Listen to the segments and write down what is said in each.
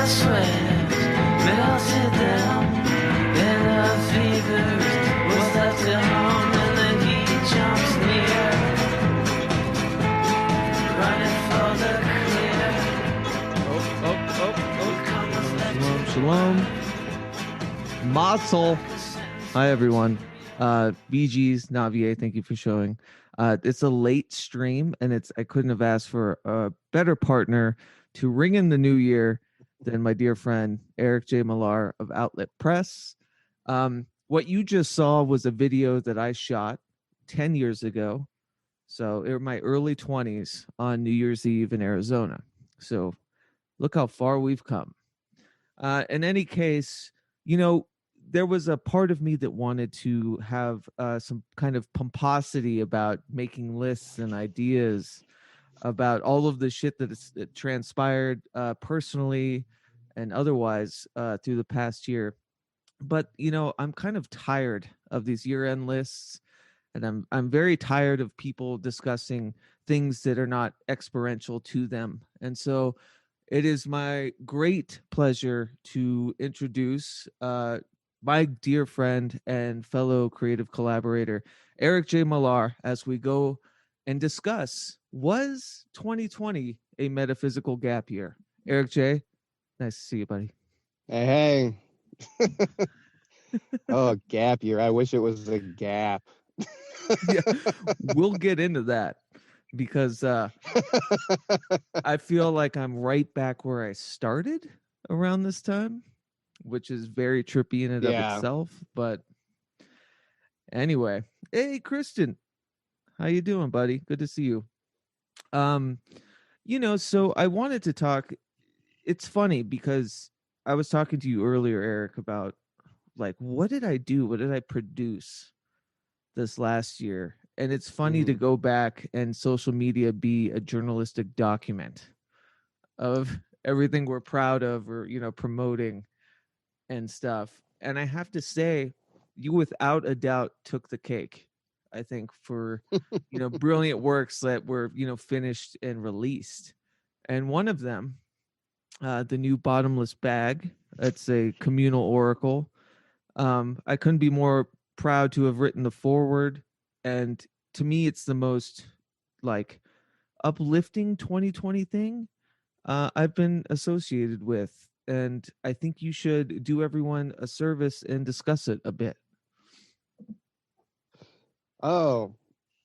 my sweat melted down, and the fever was left at home, and the heat jumps near, running for the clear. Shalom. Mazel. Hi, everyone. BG's Navier, thank you for showing. It's a late stream, and I couldn't have asked for a better partner to ring in the new year than my dear friend Eric J. Millar of Outlet Press. What you just saw was a video that I shot 10 years ago. So in my early 20s on New Year's Eve in Arizona. So look how far we've come. In any case, there was a part of me that wanted to have some kind of pomposity about making lists and ideas about all of the shit that transpired personally and otherwise through the past year. But, I'm kind of tired of these year-end lists, and I'm very tired of people discussing things that are not experiential to them. And so it is my great pleasure to introduce my dear friend and fellow creative collaborator, Eric J. Millar, as we go and discuss, was 2020 a metaphysical gap year? Eric J., nice to see you, buddy. Hey. Oh, gap year. I wish it was a gap. Yeah, we'll get into that because I feel like I'm right back where I started around this time, which is very trippy in and of itself. But anyway, hey, Kristen, how you doing, buddy? Good to see you. So I wanted to talk. It's funny because I was talking to you earlier, Eric, about like, what did I do? What did I produce this last year? And it's funny to go back and social media be a journalistic document of everything we're proud of or, promoting and stuff. And I have to say, you without a doubt took the cake, I think, for, brilliant works that were, finished and released. And one of them, the new Bottomless Bag, it's a communal oracle. I couldn't be more proud to have written the foreword, and to me it's the most like uplifting 2020 thing I've been associated with, and I think you should do everyone a service and discuss it a bit. Oh,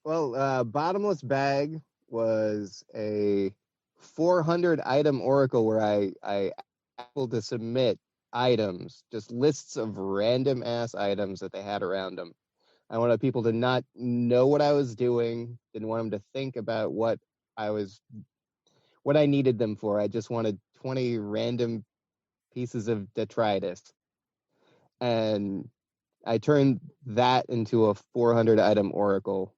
well, Bottomless Bag was a 400 item oracle where I able to submit items, just lists of random ass items that they had around them. I wanted people to not know what I was doing, didn't want them to think about what I needed them for. I just wanted 20 random pieces of detritus. And I turned that into a 400 item oracle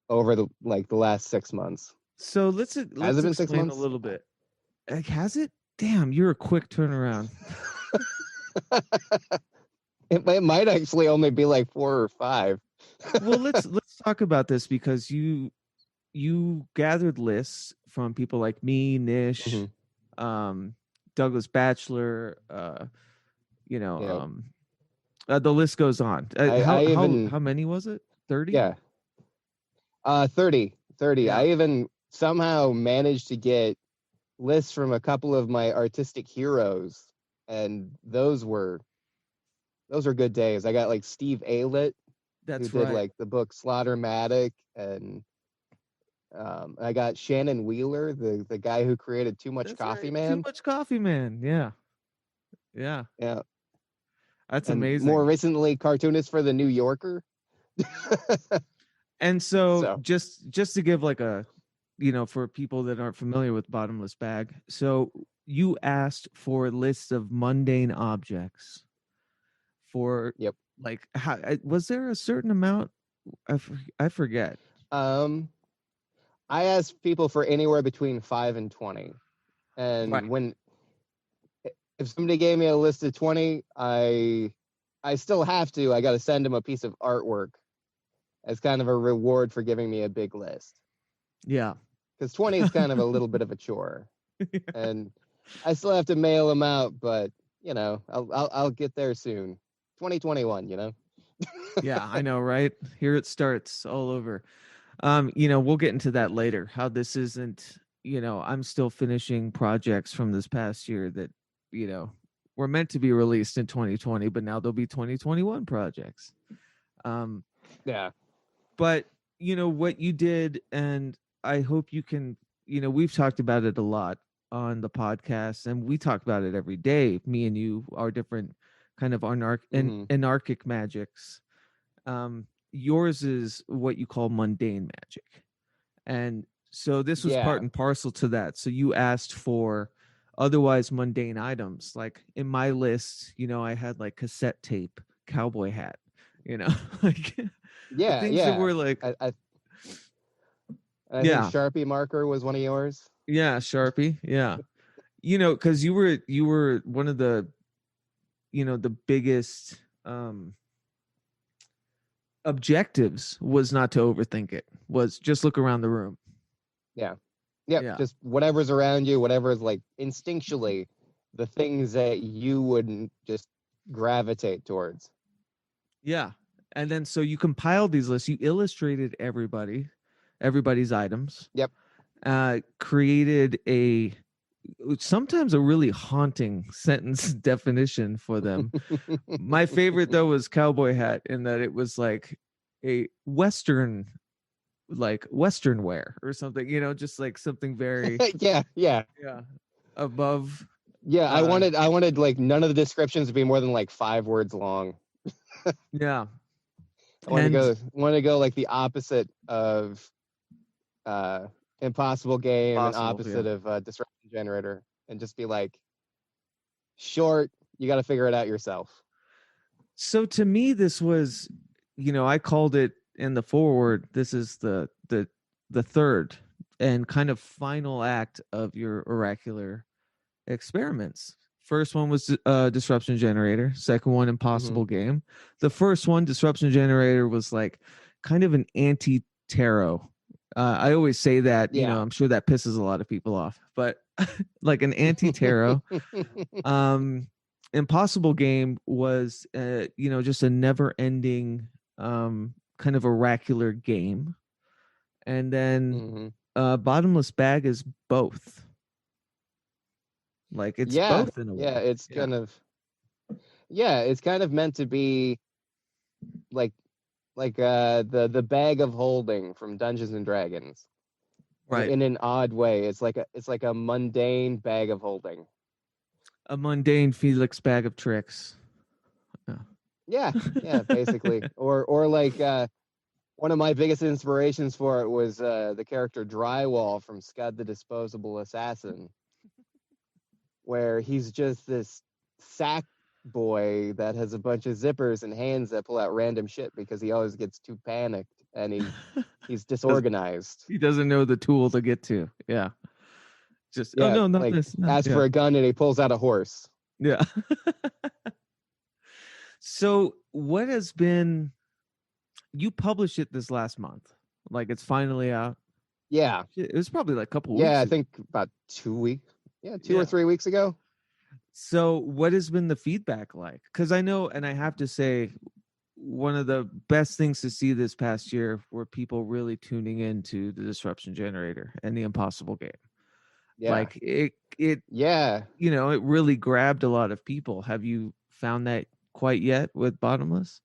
over the last 6 months. So let's explain a little bit. Like, has it? Damn, you're a quick turnaround. It might actually only be like 4 or 5. Well, let's talk about this because you gathered lists from people like me, Nish, Douglas Batchelor, the list goes on. How many was it? 30? Yeah. 30. Yeah. I even somehow managed to get lists from a couple of my artistic heroes, and those were good days. I got like Steve Aylett, who did like the book Slaughtermatic, and I got Shannon Wheeler, the guy who created Too Much Coffee Man. Too Much Coffee Man, yeah. That's amazing. More recently, cartoonist for the New Yorker. And so just to give like a, for people that aren't familiar with Bottomless Bag, so you asked for a list of mundane objects for like, how was there a certain amount? I forget. I asked people for anywhere between 5 and 20, and if somebody gave me a list of 20, I still have to. I got to send them a piece of artwork as kind of a reward for giving me a big list. Yeah. Because 20 is kind of a little bit of a chore. And I still have to mail them out, but you know, I'll get there soon. 2021, you know. Yeah, I know, right? Here it starts all over. You know, we'll get into that later. How this isn't, you know, I'm still finishing projects from this past year that, you know, were meant to be released in 2020, but now they'll be 2021 projects. Um, Yeah. but you know what you did, and I hope you can, you know, we've talked about it a lot on the podcast, and we talk about it every day, me and you, our different kind of Hmm. anarchic magics. Yours is what you call mundane magic, and so this was part Yeah. and parcel to that. So you asked for otherwise mundane items. Like in my list, you know, I had like cassette tape, cowboy hat, you know, like Yeah. things that Yeah. were like, I think yeah, Sharpie marker was one of yours. yeah, Sharpie, yeah. You know, because you were one of the, you know, the biggest objectives was not to overthink it, was just look around the room. Yeah. Yep. Yeah. Just whatever's around you, whatever's like instinctually the things that you wouldn't just gravitate towards. Yeah. And then so you compiled these lists, you illustrated everybody's items, Yep. created a sometimes a really haunting sentence definition for them. My favorite though was cowboy hat, in that it was like a western, like western wear or something, you know, just like something very, Yeah. Yeah. yeah, above. Yeah. uh I wanted like none of the descriptions to be more than like 5 words long. yeah. I And wanted to go like the opposite of uh impossible game and possible, yeah. opposite of disruption generator, and just be like short, you got to figure it out yourself. So to me, this was, you know, I called it in the forward, this is the third and kind of final act of your oracular experiments. First one was disruption generator, second one Hmm. impossible game. The first one, disruption generator, was like kind of an anti tarot. I always say that, you know, Yeah. I'm sure that pisses a lot of people off, but like an anti tarot. um Impossible game was, you know, just a never ending kind of oracular game. And then Hmm. bottomless bag is both, like it's Yeah. both in a Yeah. way. It's Yeah, kind of, yeah, it's kind of meant to be like the bag of holding from Dungeons and Dragons. right. In an odd way. It's like a mundane bag of holding. A mundane Felix bag of tricks. Yeah. Yeah. Yeah, basically. Or like one of my biggest inspirations for it was the character Drywall from Scud the Disposable Assassin, where he's just this sack boy that has a bunch of zippers and hands that pull out random shit because he always gets too panicked and he's disorganized. He doesn't know the tool to get to. Yeah. Just, oh Yeah, no, not like this. No. asks Yeah. for a gun and he pulls out a horse. Yeah. So what has been, you published it this last month. Like it's finally out. Yeah. It was probably like a couple Yeah, weeks I ago. think about 2 weeks. Yeah, two or Yeah. 3 weeks ago. So what has been the feedback like? Because I know, and I have to say, one of the best things to see this past year were people really tuning into the disruption generator and the impossible game. Yeah. Like it, Yeah. you know, it really grabbed a lot of people. Have you found that quite yet with bottomless?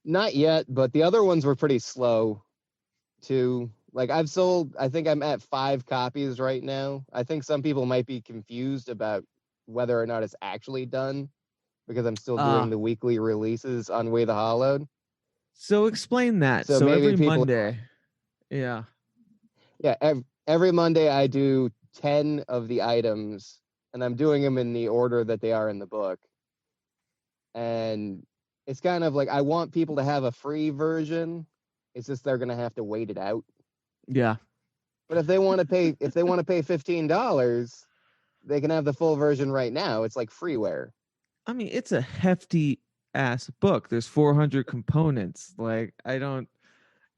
Not yet, but the other ones were pretty slow too. Like I've sold, I think I'm at 5 copies right now. I think some people might be confused about whether or not it's actually done because I'm still Uh, doing the weekly releases on Way the Hollowed. so explain that. So So maybe every people, Monday, yeah. yeah, every Monday I do 10 of the items, and I'm doing them in the order that they are in the book. And it's kind of like I want people to have a free version. It's just they're gonna have to wait it out. Yeah. But if they want to pay $15, they can have the full version right now. It's like freeware. I mean, it's a hefty ass book. There's 400 components. Like, I don't,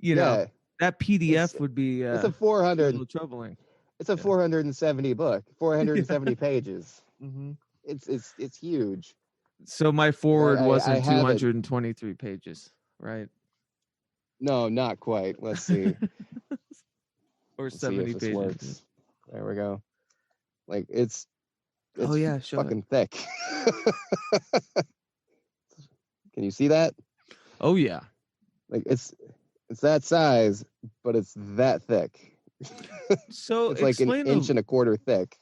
you know, Yeah, that it's PDF would be it's a a 400. little troubling. It's a 470 book, 470 pages. Mm-hmm. It's huge. So my forward I wasn't have it. 223 pages, right? No, not quite. Let's see. Or Let's see 70 if this pages. works. There we go. Like it's Oh yeah, show it. fucking thick. Can you see that? Oh yeah. Like it's that size, but it's that thick. So It's like an explain inch and a quarter thick.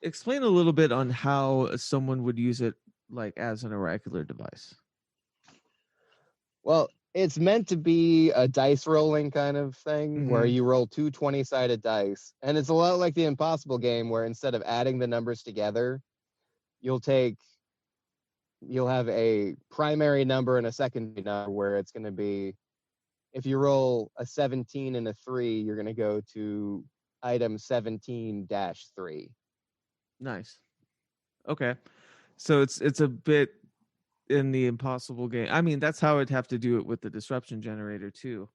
explain a little bit on how someone would use it like as an oracular device. Well, it's meant to be a dice rolling kind of thing where you roll two 20-sided dice. And it's a lot like the Impossible game where instead of adding the numbers together, you'll have a primary number and a secondary number where it's going to be, if you roll a 17 and a 3, you're going to go to item 17-3. Nice. Okay. So it's a bit in the Impossible game. I mean, that's how I'd have to do it with the disruption generator too.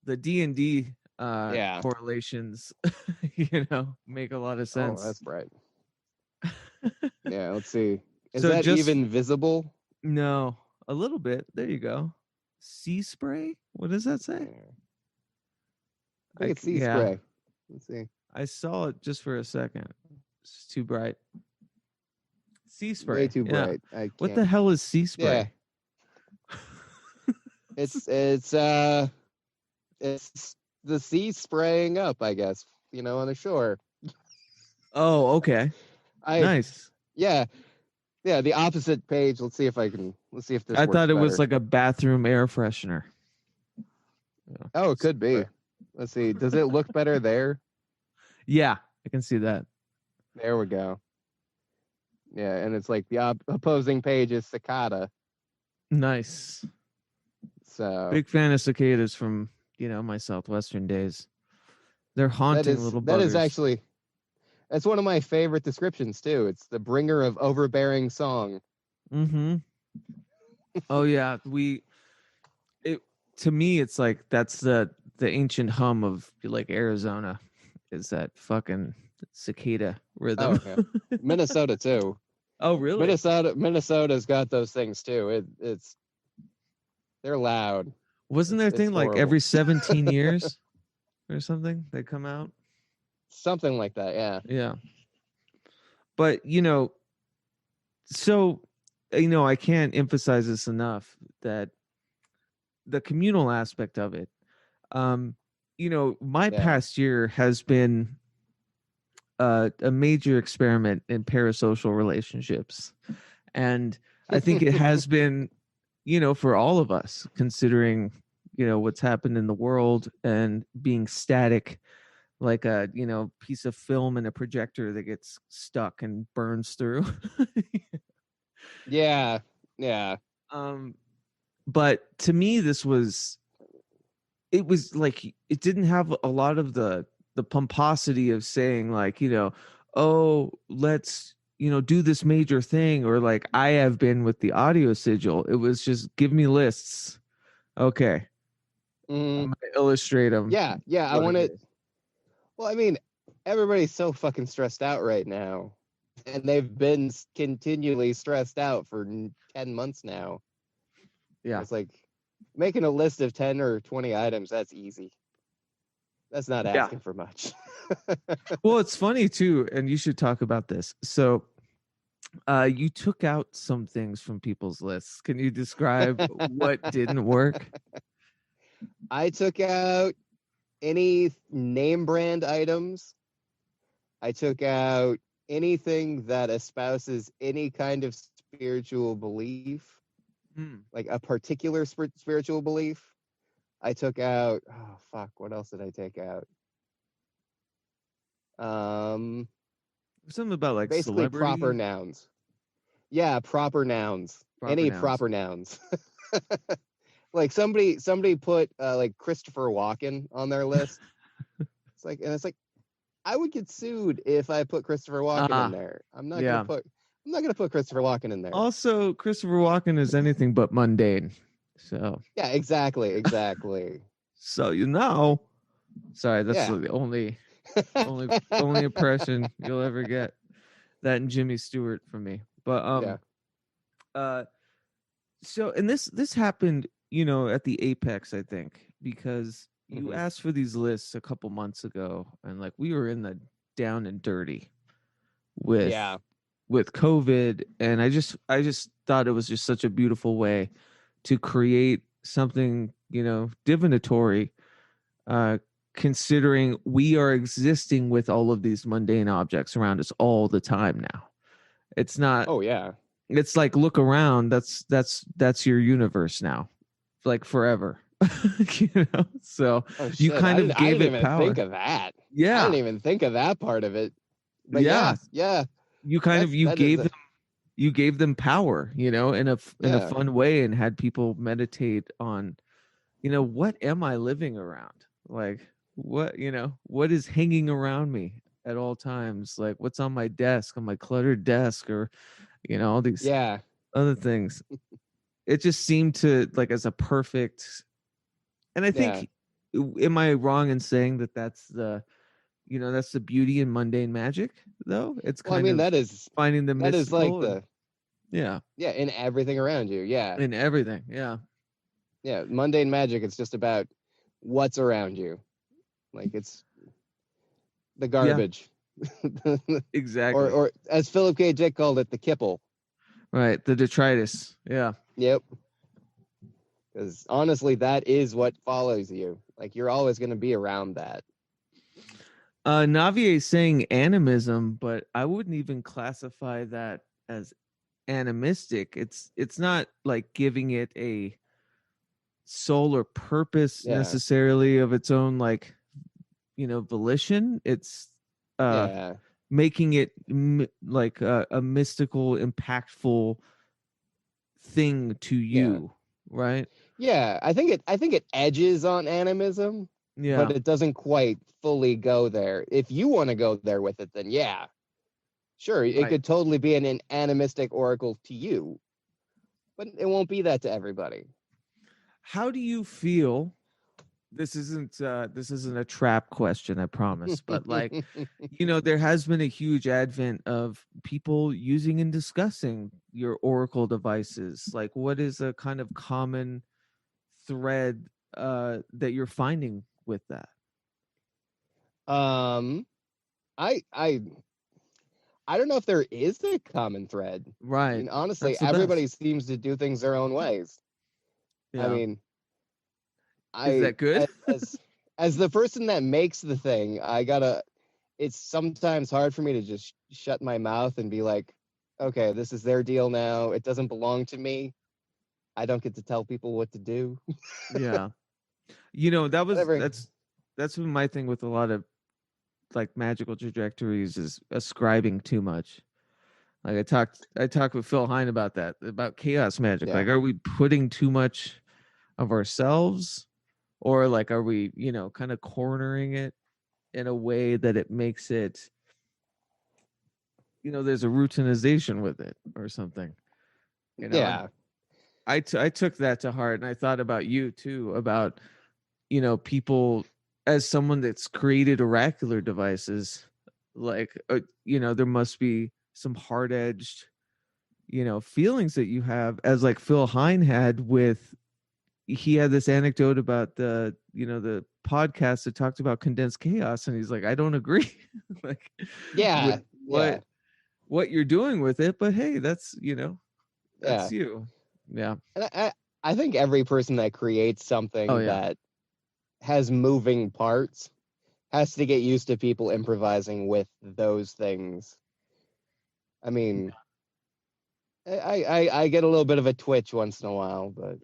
The D&D correlations, make a lot of sense. Oh, that's right. Yeah, let's see. Is So that even visible? No, a little bit. There you go. Sea spray? What does that say? I think it's sea spray. Let's see. I saw it just for a second. It's too bright. Sea spray. Way too bright. What the hell is sea spray? Yeah. It's the sea spraying up, I guess, on the shore. Oh, okay. Nice. Yeah. Yeah, the opposite page. Let's see if this I thought it was better. like a bathroom air freshener. Yeah. Oh, it could be. Let's see. Does it look better there? Yeah, I can see that. There we go. Yeah, and it's like the opposing page is cicada. Nice. So big fan of cicadas from my Southwestern days. They're haunting little buggers. That is actually, that's one of my favorite descriptions too. It's the bringer of overbearing song. Mm-hmm. Oh yeah, to me it's like that's the ancient hum of like Arizona, is that fucking cicada rhythm. Oh, yeah. Minnesota too. Oh really? Minnesota's got those things too. They're loud. Wasn't there a thing like horrible. every 17 years or something they come out? Something like that, yeah. Yeah. But so I can't emphasize this enough, that the communal aspect of it. My past year has been a major experiment in parasocial relationships, and I think it has been for all of us, considering what's happened in the world and being static like a piece of film in a projector that gets stuck and burns through. Yeah. But to me it was like, it didn't have a lot of the pomposity of saying like, oh, let's do this major thing, or like I have been with the audio sigil. It was just give me lists. Okay. I'm gonna illustrate them. Yeah. I want to. Well, I mean, everybody's so fucking stressed out right now, and they've been continually stressed out for 10 months now. Yeah. It's like making a list of 10 or 20 items. That's easy. That's not asking for much. Well, it's funny too, and you should talk about this. So, you took out some things from people's lists. Can you describe what didn't work? I took out any name brand items. I took out anything that espouses any kind of spiritual belief, like a particular spiritual belief. I took out, what else did I take out? Something about like basically celebrity? proper nouns. Yeah, proper nouns. Proper nouns. Like somebody put like Christopher Walken on their list. It's like I would get sued if I put Christopher Walken in there. I'm not gonna put Christopher Walken in there. Also, Christopher Walken is anything but mundane. So yeah, exactly. so sorry, that's the only. Only impression you'll ever get. That and Jimmy Stewart from me. But Yeah. uh so and this happened, at the Apex, I think, because you Hmm. asked for these lists a couple months ago, and like we were in the down and dirty with Yeah. COVID, and I just thought it was just such a beautiful way to create something, divinatory, uh considering we are existing with all of these mundane objects around us all the time now. It's not, Oh yeah. it's like, look around, that's your universe now, like forever. So Oh you shit. kind of I gave didn't it even think power. of that. I Yeah. didn't even think of that part of it. But Yeah. yeah. You kind of That is you gave them power, in a yeah. fun way, and had people meditate on, what am I living around? Like, what is hanging around me at all times? Like, what's on my desk, on my cluttered desk, or, all these Yeah. other things. It just seemed to, like, as a perfect, and I Yeah. think, am I wrong in saying that that's the beauty in mundane magic, though? It's Well, I kind mean of finding the that is like mystical, and the yeah, yeah, in everything around you. Yeah. in everything. Yeah. Yeah. Mundane magic, it's just about what's around you. Like it's the Yeah, garbage. exactly. Or as Philip K. Dick called it, the kipple. Right. The detritus. Yeah. Yep. Because honestly, that is what follows you. Like you're always going to be around that. Navier is saying animism, but I wouldn't even classify that as animistic. It's not like giving it a soul or purpose Yeah. necessarily of its own, like, volition. It's uh Yeah. making it like a mystical, impactful thing to Yeah. you, right? Yeah. I think it edges on animism, but Yeah. it doesn't quite fully go there. If you want to go there with it, then yeah. Sure, it Right. could totally be an animistic oracle to you, but it won't be that to everybody. How do you feel? This isn't a trap question, I promise, but, like, there has been a huge advent of people using and discussing your oracle devices. Like, what is a kind of common thread that you're finding with that? um, I I I don't know if there is a common thread. I Right. mean, honestly, That's the everybody best. seems to do things their own ways. I Yeah. mean, Is I that good? as the person that makes the thing, I gotta. It's sometimes hard for me to just shut my mouth and be like, okay, this is their deal now. It doesn't belong to me. I don't get to tell people what to do. Yeah. That was Whatever. that's been my thing with a lot of, like, magical trajectories, is ascribing too much. Like, I talked with Phil Hine about that, about chaos magic. Yeah. Like, are we putting too much of ourselves, or, like, are we, kind of cornering it in a way that it makes it, there's a routinization with it or something. And Yeah. I took that to heart, and I thought about you too, about, people, as someone that's created oracular devices, like, there must be some hard-edged, feelings that you have, as, like, Phil Hine had with, he had this anecdote about the podcast that talked about condensed chaos, and he's like, I don't agree, like, Yeah. with Yeah. what you're doing with it, but hey, that's, Yeah. that's you. Yeah. And I think every person that creates Oh something yeah. that has moving parts has to get used to people improvising with those things. I mean, I get a little bit of a twitch once in a while, but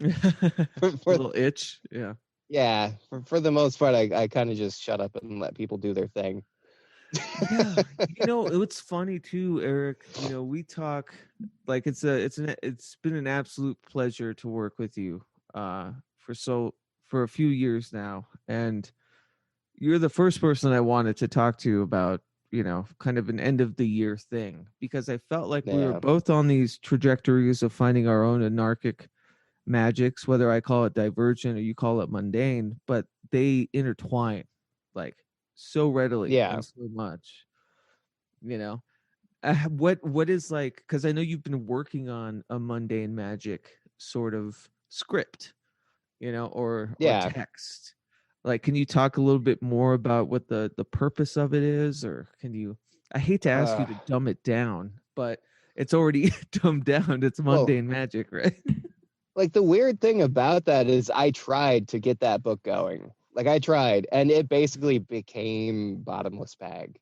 for Little itch. Yeah. yeah, for the most part, I kind of just shut up and let people do their thing. Yeah. It's funny too, Eric. We talk, like, it's been an absolute pleasure to work with you for a few years now. And you're the first person I wanted to talk to about, kind of an end of the year thing, because I felt like we were Yeah, both on these trajectories of finding our own anarchic magics, whether I call it divergent or you call it mundane, but they intertwine, like, so readily Yeah. and so much. You know, what is like? Because I know you've been working on a mundane magic sort of script, or Yeah. text. Like, can you talk a little bit more about what the purpose of it is, or can you? I hate to ask you Uh, to dumb it down, but it's already dumbed down. It's well, mundane magic, right? like the weird thing about that is I tried to get that book going. Like I tried, and it basically became Bottomless Bag.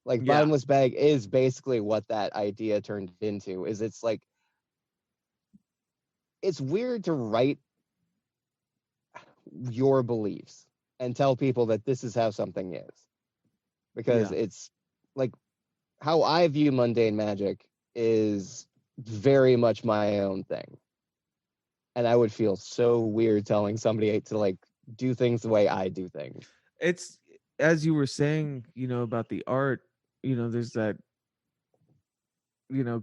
Like Yeah, Bottomless Bag is basically what that idea turned into. Is it's like it's weird to write your beliefs and tell people that this is how something is, because yeah. it's like how I view mundane magic is very much my own thing. And I would feel so weird telling somebody to like do things the way I do things. It's as you were saying, about the art. There's that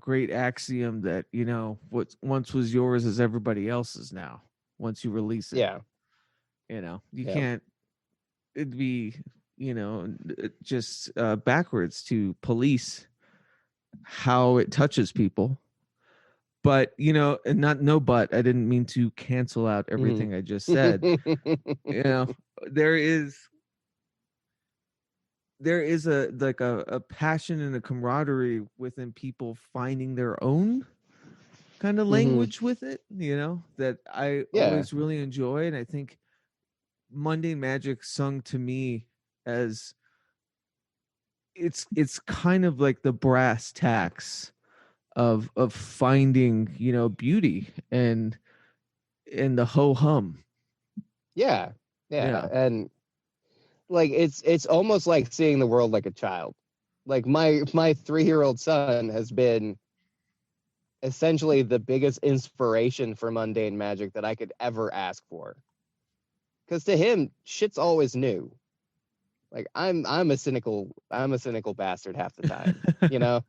great axiom that what once was yours is everybody else's now. Once you release it, Yeah. you Yeah. can't. It'd be just backwards to police how it touches people. But and not no but I didn't mean to cancel out Mhm. everything I just said. you know there is a passion and a camaraderie within people finding their own kind of Mhm. language with it, that I Yeah. always really enjoy. And I think mundane magic sung to me as it's kind of like the brass tacks of finding beauty and in the ho hum. Yeah. Yeah. Yeah. And like it's almost like seeing the world like a child. Like my 3-year-old son has been essentially the biggest inspiration for mundane magic that I could ever ask for. Because to him, shit's always new. Like I'm a cynical bastard half the time, you know.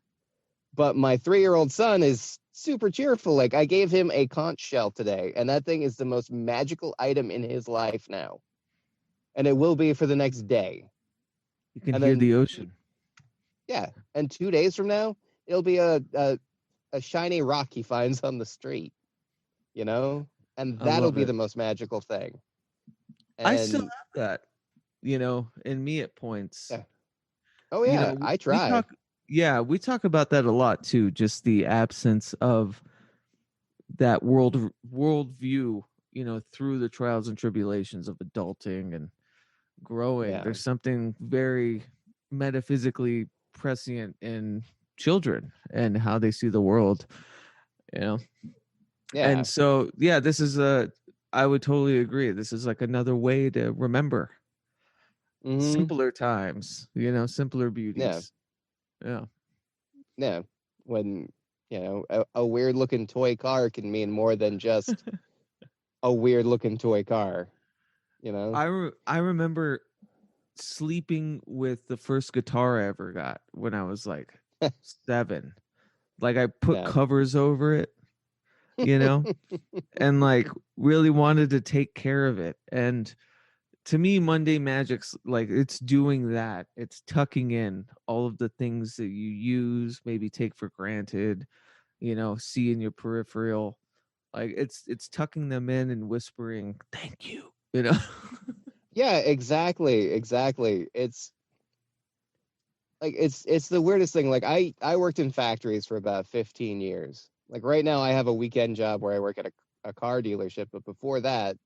But my 3-year-old son is super cheerful. Like I gave him a conch shell today, and that thing is the most magical item in his life now, and it will be for the next day. You can And hear then the ocean. yeah, and 2 days from now, it'll be a shiny rock he finds on the street, you know, and I that'll love be it. the most magical thing. I still And have that, in me at points. yeah, oh yeah, I We try. talk, yeah, we talk about that a lot too, just the absence of that worldview, through the trials and tribulations of adulting and growing. Yeah, There's something very metaphysically prescient in children and how they see the world, you know. yeah. And so, yeah, this is I would totally agree. This is like another way to remember Mm-hmm. simpler times, simpler Yeah, beauties. Yeah. yeah. When a weird looking toy car can mean more than just a weird looking toy car. You know. I remember sleeping with the first guitar I ever got when I was like 7. Like I put Yeah. covers over it, you know, and like really wanted to take care of it. And to me, Monday Magic's like it's doing that. It's tucking in all of the things that you use, maybe take for granted, see in your peripheral. Like it's tucking them in and whispering, "Thank you." Yeah. Exactly. Exactly. It's like it's the weirdest thing. Like I worked in factories for about 15 years. Like right now, I have a weekend job where I work at a car dealership. But before that,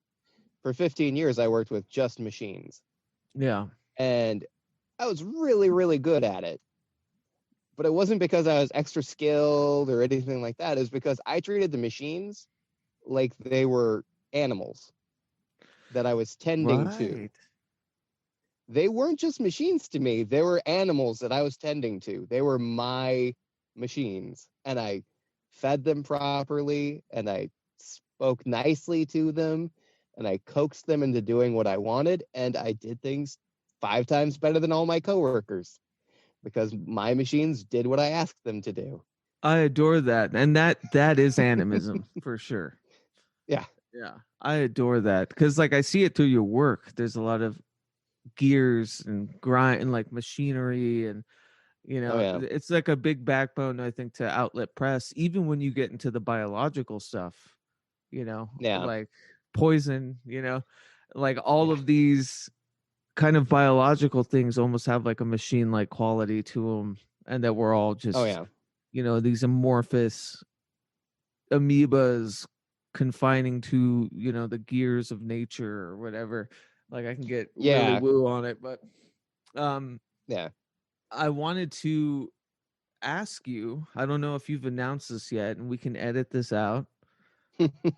for 15 years, I worked with just machines, Yeah. and I was really really good at it. But it wasn't because I was extra skilled or anything like that. It was because I treated the machines like they were animals that I was tending to. Right. They weren't just machines to me, they were animals that I was tending to. They were my machines. And I fed them properly, and I spoke nicely to them, and I coaxed them into doing what I wanted. And I did things 5 times better than all my coworkers because my machines did what I asked them to do. I adore that. And that is animism for sure. Yeah. Yeah. I adore that cuz like I see it through your work. There's a lot of gears and grind and like machinery and Oh yeah. it's like a big backbone, I think, to outlet press, even when you get into the biological stuff, Yeah. like poison, like all Yeah. of these kind of biological things almost have like a machine like quality to them, and that we're all Oh just, yeah. these amorphous amoebas confining to, the gears of nature or whatever. Like I can get really Yeah. woo on it, but um Yeah. I wanted to ask you, I don't know if you've announced this yet, and we can edit this out.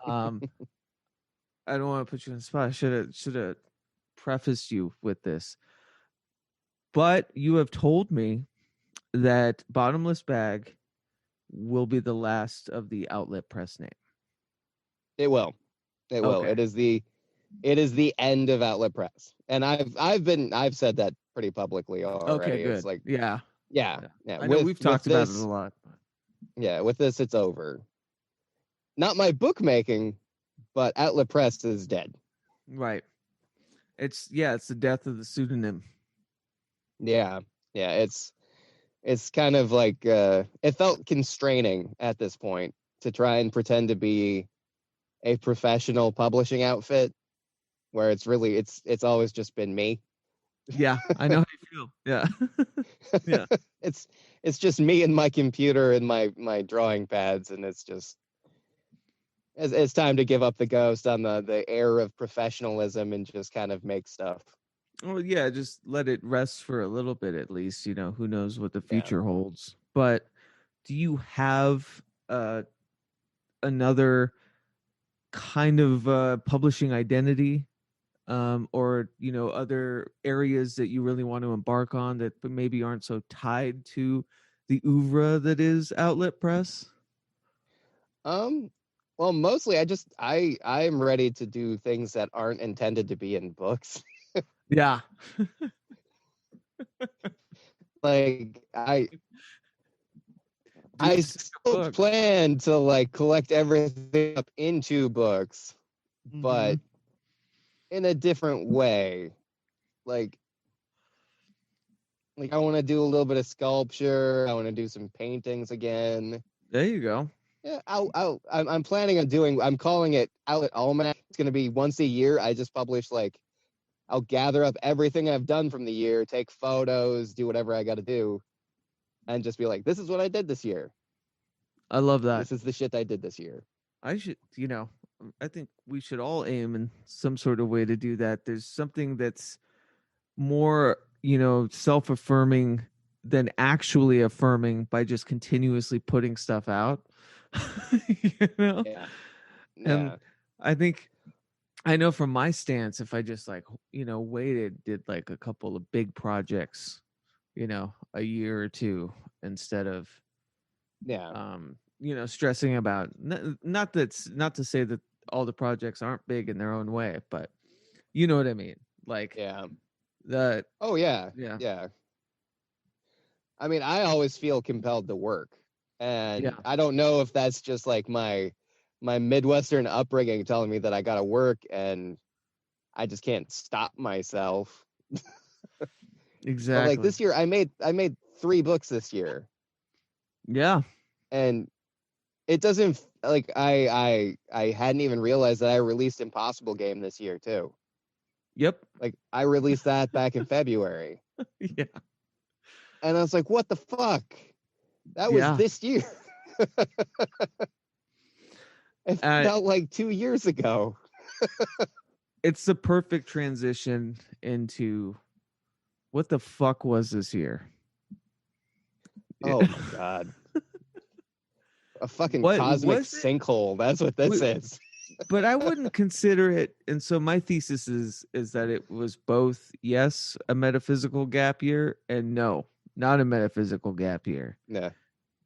Um, I don't want to put you in the spot. I should have prefaced you with this. But you have told me that Bottomless Bag will be the last of the outlet press name. It will. It will. Okay. It is the end of outlet press. And I've said that pretty publicly Okay, already. It's good. like, Yeah. yeah, Yeah. yeah. I know we've With talked about it a this, lot. yeah, with this it's over. Not my bookmaking, but outlet press is dead. Right. It's the death of the pseudonym. Yeah. Yeah, it's kind of like it felt constraining at this point to try and pretend to be a professional publishing outfit where it's always just been me. Yeah, I know how you feel. Yeah. Yeah. It's just me and my computer and my drawing pads, and it's time to give up the ghost on the air of professionalism and just kind of make stuff. Well, yeah, just let it rest for a little bit at least. Who knows what the Yeah. future holds. But do you have another kind of publishing identity, or other areas that you really want to embark on that maybe aren't so tied to the oeuvre that is outlet press? Um. Well, mostly I'm ready to do things that aren't intended to be in books. Yeah. Like Do I this in a still book. plan to like collect everything up into books, Mhm. but in a different way. Like I want to do a little bit of sculpture. I want to do some paintings again. There you go. Yeah, I'm planning on doing. I'm calling it Outlet Almanac. It's going to be once a year. I just publish like I'll gather up everything I've done from the year, take photos, do whatever I got to do, and just be like, this is what I did this year. I love that. This is the shit I did this year. I should, I think we should all aim in some sort of way to do that. There's something that's more, self affirming than actually affirming by just continuously putting stuff out. you know? Yeah, And yeah, I think, I know from my stance, if I just like, waited, did like a couple of big projects, a year or two instead of yeah, stressing about not to say that all the projects aren't big in their own way, but you know what I mean, like yeah. the Oh yeah, yeah. yeah. I mean, I always feel compelled to work, Yeah, and I don't know if that's just like my Midwestern upbringing telling me that I got to work, and I just can't stop myself. But like exactly. this year, I made 3 books this year, Yeah. and it doesn't like I hadn't even realized that I released Impossible Game this year too. Yep. Like I released that back in February, Yeah. and I was like, what the fuck? That was Yeah. this year. It uh, felt like 2 years ago. it's the perfect transition into what the fuck was this year. Oh my god. A fucking What cosmic was it? sinkhole. That's what this is. But I wouldn't consider it. And so my thesis is that it was both, yes, a metaphysical gap year, and no, not a metaphysical gap year. Yeah.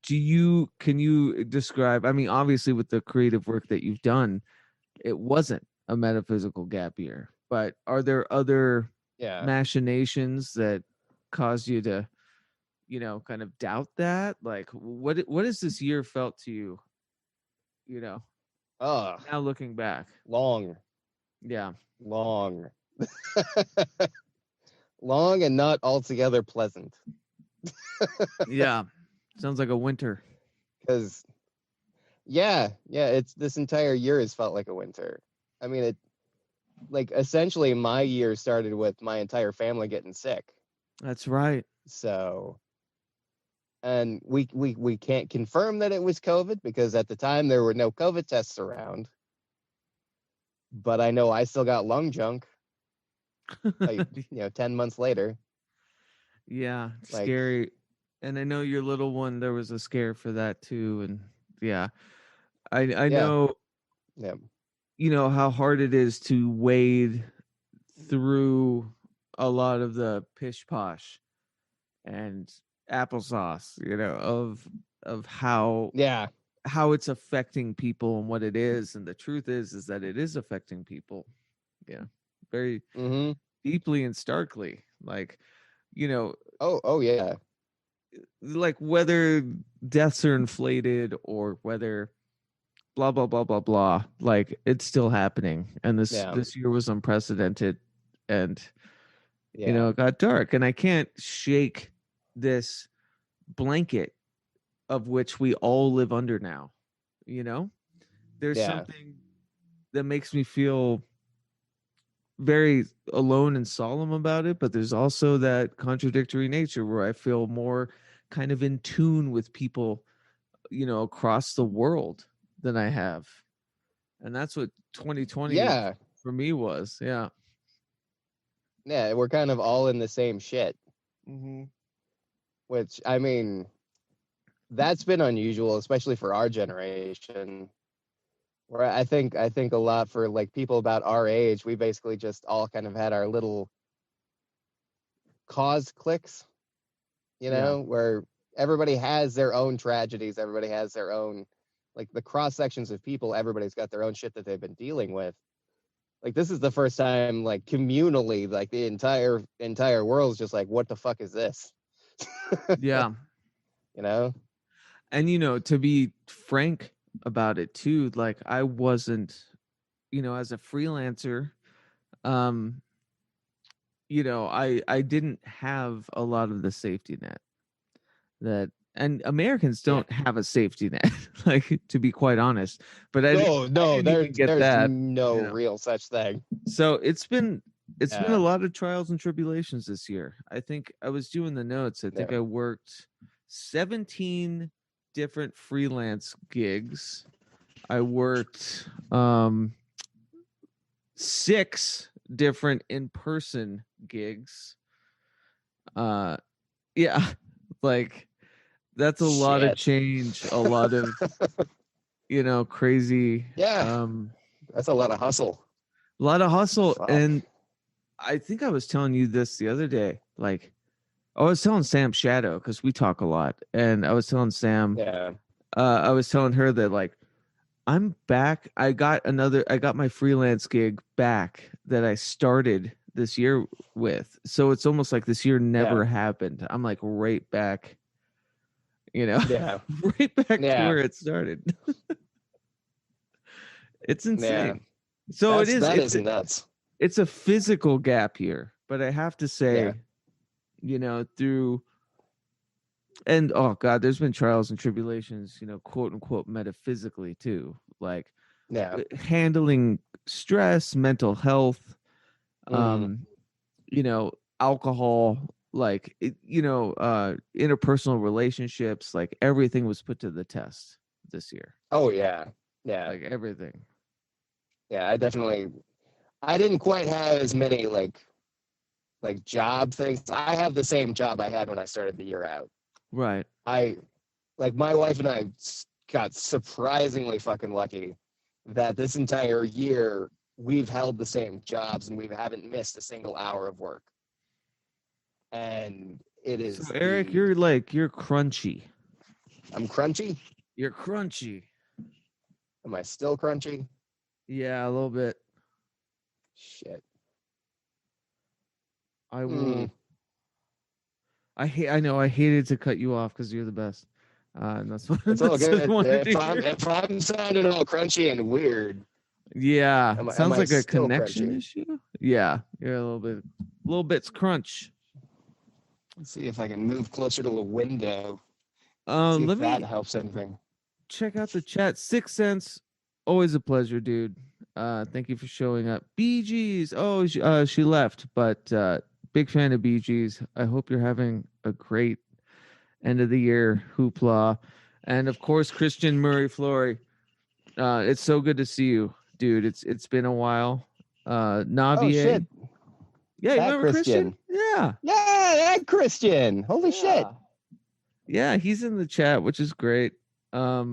Can you describe, I mean, obviously with the creative work that you've done, it wasn't a metaphysical gap year, but are there other Yeah. machinations that caused you to, kind of doubt that? Like what has this year felt to you, you know, Ugh. now looking back? Long. Yeah. Long. long and not altogether pleasant. Yeah. Sounds like a winter. Because, yeah, it's this entire year has felt like a winter. I mean, it like essentially my year started with my entire family getting sick. That's right. So, and we can't confirm that it was COVID because at the time there were no COVID tests around. But I know I still got lung junk. Like 10 months later. Yeah, Like, scary. And I know your little one, there was a scare for that too. And yeah, I yeah, know, yeah, how hard it is to wade through a lot of the pish posh and applesauce, of how yeah, it's affecting people and what it is. And the truth is that it is affecting people. Yeah. Very mm-hmm. deeply and starkly. Like, Oh yeah, like whether deaths are inflated or whether blah blah blah blah blah, like it's still happening. And this year was unprecedented, and yeah, it got dark, and I can't shake this blanket of which we all live under now. There's yeah, something that makes me feel very alone and solemn about it, but there's also that contradictory nature where I feel more kind of in tune with people, across the world than I have. And that's what 2020 yeah, for me was. Yeah. yeah. We're kind of all in the same shit. Mm-hmm. Which, I mean, that's been unusual, especially for our generation. Where I think a lot for like people about our age, we basically just all kind of had our little cause cliques, where everybody has their own tragedies, everybody has their own, like the cross sections of people, everybody's got their own shit that they've been dealing with. Like this is the first time, like communally, like the entire world's just like, what the fuck is this? Yeah. And to be frank about it too, like I wasn't, as a freelancer, I didn't have a lot of the safety net and Americans don't have a safety net, like, to be quite honest. But I didn't even get there's that. no real such thing. So it's been a lot of trials and tribulations this year. I think I was doing the notes. I think I worked 17 different freelance gigs. I worked 6 different in-person gigs. Yeah, like that's a lot of change, a lot of crazy. Yeah. That's a lot of hustle. A lot of hustle. Fuck. And I think I was telling you this the other day. Like, I was telling Sam Shadow, because we talk a lot, and I was telling Sam, I was telling her that, like, I'm back. I got my freelance gig back that I started this year with. So it's almost like this year never happened. I'm like right back, right back to where it started. It's insane. So that is nuts. It's a physical gap here, but I have to say, through, and oh God, there's been trials and tribulations, quote unquote, metaphysically too, like handling stress, mental health, alcohol, like, interpersonal relationships, like everything was put to the test this year. Oh yeah. Yeah. Like everything. Yeah, I didn't quite have as many like job things. I have the same job I had when I started the year out. Right. My wife and I got surprisingly fucking lucky that this entire year we've held the same jobs and we haven't missed a single hour of work. And it is. So Eric, you're crunchy. I'm crunchy? You're crunchy. Am I still crunchy? Yeah, a little bit. Shit. I will. I know I hated to cut you off because you're the best. And that's what it's all good. If I'm sounding all crunchy and weird. Yeah. Sounds like a connection crunchy? issue. Yeah. You're a little bit's crunch. Let's see if I can move closer to the window. See Let if that me helps anything. check out the chat. 6 cents, always a pleasure, dude. Thank you for showing up. BGs. Oh, she left, but big fan of BGs. I hope you're having a great end of the year hoopla, and of course Christian Murray Flory. It's so good to see you, dude. It's been a while. Oh Navier. shit! Yeah, you That remember Christian? Yeah. Yeah, that Christian. Holy shit! Yeah, he's in the chat, which is great. Yeah,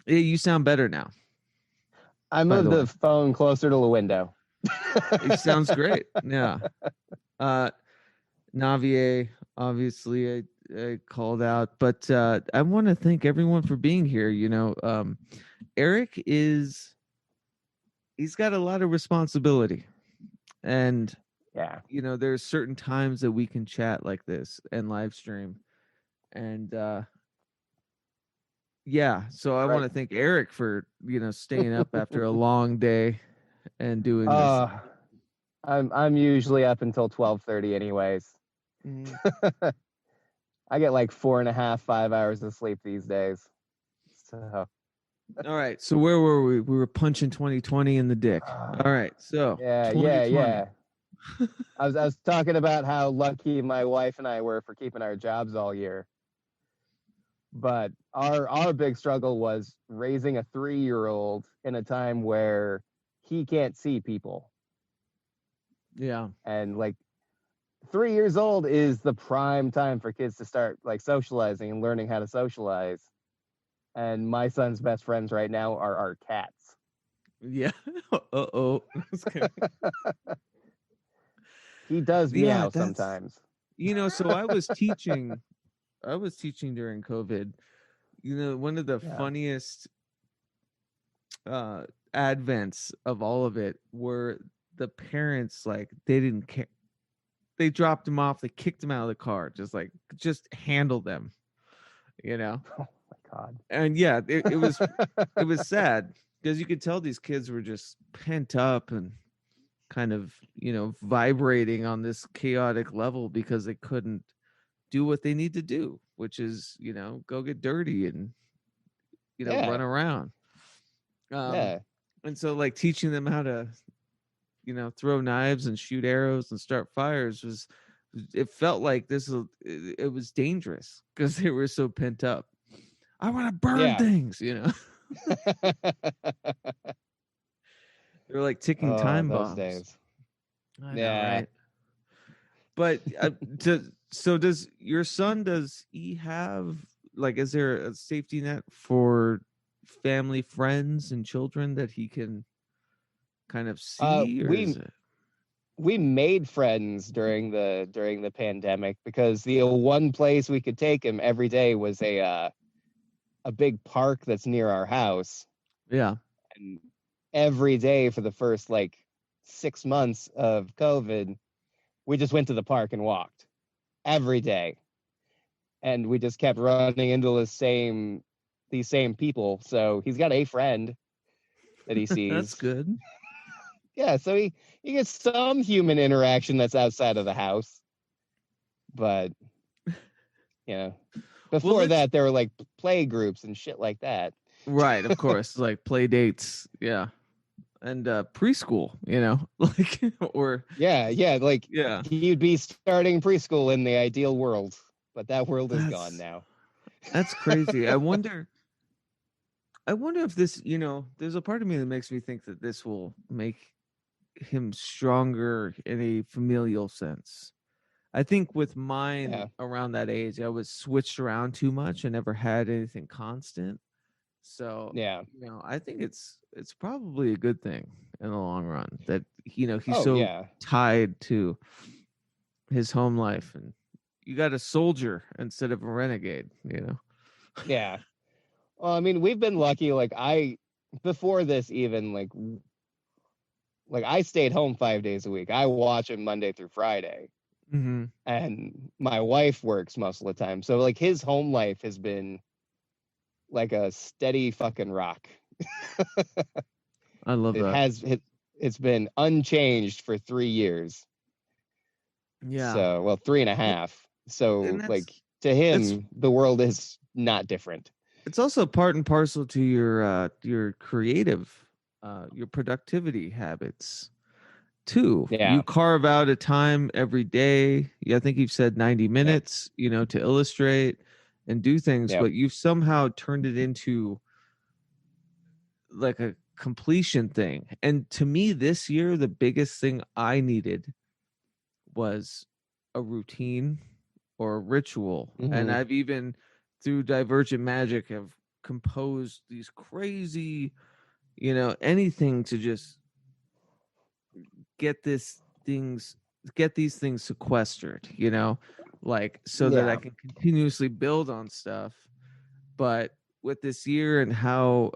you sound better now. I By moved the the way. phone closer to the window. It sounds great. Yeah. Navier, obviously, I called out, but I want to thank everyone for being here. Eric he's got a lot of responsibility, and Yeah. there's certain times that we can chat like this and live stream, and yeah. So I want to thank Eric for staying up after a long day and doing this. I'm usually up until 12:30 anyways. I get like 4.5, 5 hours of sleep these days. So All right. So where were we? We were punching 2020 in the dick. All right. So yeah. 2020. I was talking about how lucky my wife and I were for keeping our jobs all year. But our big struggle was raising a 3-year-old in a time where he can't see people. Yeah. And like 3 years old is the prime time for kids to start like socializing and learning how to socialize. And my son's best friends right now are our cats. Yeah. Uh-oh. He does meow that's sometimes. So I was teaching during COVID. One of the funniest advents of all of it were the parents, like, they didn't care. They dropped him off, they kicked him out of the car, just handled them. Oh my God. And yeah, it was it was sad because you could tell these kids were just pent up and kind of vibrating on this chaotic level because they couldn't do what they need to do, which is go get dirty and run around. And so, like, teaching them how to throw knives and shoot arrows and start fires it felt like it was dangerous because they were so pent up. I want to burn things. They're like ticking time bombs. Days. I know, right? But so does your son? Does he have, like, is there a safety net for family, friends, and children that he can kind of see? We made friends during the pandemic because the one place we could take him every day was a big park that's near our house. Yeah. And every day for the first like 6 months of COVID, we just went to the park and walked every day. And we just kept running into these same people. So he's got a friend that he sees. That's good. Yeah, so he gets some human interaction that's outside of the house. But before that there were like play groups and shit like that. Right, of course, like play dates, yeah. And preschool, like, or you'd be starting preschool in the ideal world, but that world is gone now. That's crazy. I wonder if this, there's a part of me that makes me think that this will make him stronger in a familial sense. I think with mine around that age, I was switched around too much. I never had anything constant. So I think it's probably a good thing in the long run that he's tied to his home life, and you got a soldier instead of a renegade. Yeah. Well, I mean, we've been lucky. Like before this, even like I stayed home 5 days a week. I watch him Monday through Friday, and my wife works most of the time. So like his home life has been like a steady fucking rock. I love that. It's been unchanged for 3 years. Yeah. So, well, 3.5. And So, that's like, to it's him, the world is not different. it's also part and parcel to your creative your productivity habits too. You Yeah, carve out a time every day. Yeah, I think you've said 90 yeah, minutes, to illustrate and do things, yeah. but you've somehow turned it into like a completion thing. And to me, this year, the biggest thing I needed was a routine or a ritual. And Hmm. I've even through Divergent Magic have composed these crazy, anything to just get this things get these things sequestered, like so that I Yeah, can continuously build on stuff. But with this year and how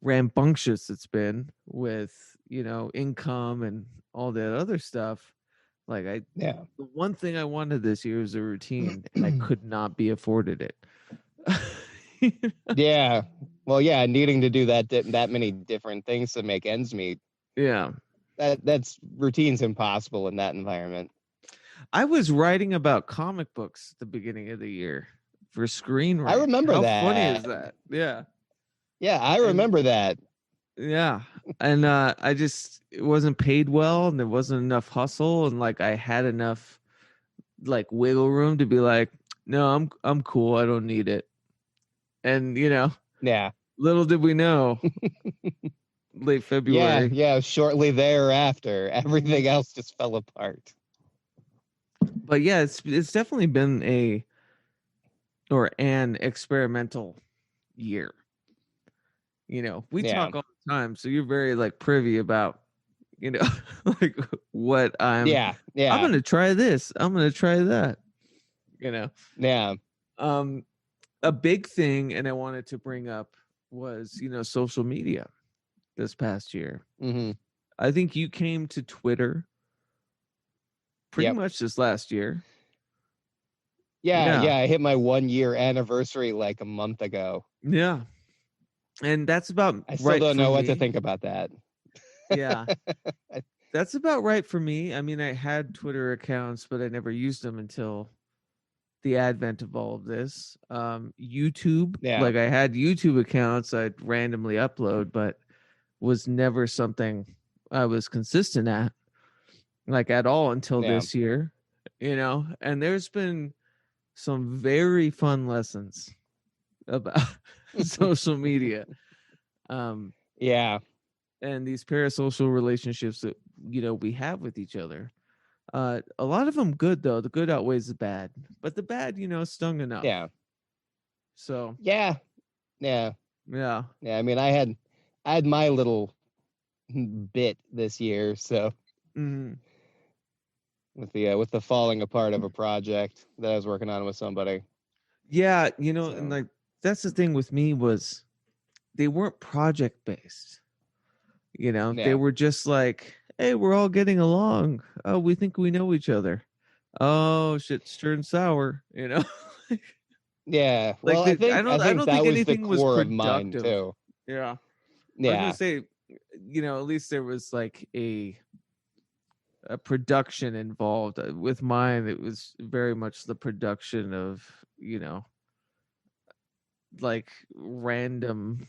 rambunctious it's been with, income and all that other stuff, like yeah. the one thing I wanted this year was a routine and I could not be afforded it. Yeah. Well, yeah, needing to do that many different things to make ends meet. Yeah. That's routine's impossible in that environment. I was writing about comic books at the beginning of the year for Screen I Rant. remember How funny is that. that? Yeah. Yeah, I And remember that. yeah. And I just it wasn't paid well and there wasn't enough hustle and like I had enough like wiggle room to be like, no, I'm cool. I don't need it. And Yeah. little did we know, late Yeah, February. yeah. Shortly thereafter, everything else just fell apart. But yeah, it's definitely been an experimental year. We Yeah. talk all the time, so you're very like privy about, you know, like what Yeah. I'm Yeah. gonna try this, I'm gonna try that, you know. Yeah. Um a big thing and I wanted to bring up was, social media this past year. Hmm. I think you came to Twitter pretty Yep. much this last year. Yeah. Yeah. Yeah. I hit my 1 year anniversary like a month ago. Yeah. And that's about I still right don't for know what to me. think about that. Yeah. That's about right for me. I mean, I had Twitter accounts, but I never used them until the advent of all of this. YouTube, Yeah. like I had YouTube accounts I'd randomly upload, but was never something I was consistent at, like at all until Yeah. this year, And there's been some very fun lessons about social media. Um, Yeah. and these parasocial relationships that we have with each other. A lot of them good though. The good outweighs the bad, but the bad, stung enough. Yeah. So Yeah. Yeah. yeah, Yeah. I mean, I had my little bit this year, so hmm with the falling apart of a project that I was working on with somebody. yeah, and So like that's the thing with me was they weren't project based. They yeah. were just like, hey, we're all getting along. Oh, we think we know each other. Oh, shit's turned sour. Yeah. Like Well, I I think I don't I think don't that think was the anything was core of mine productive. too. Yeah. I was gonna Yeah. say, at least there was like a production involved. With mine, it was very much the production of, like random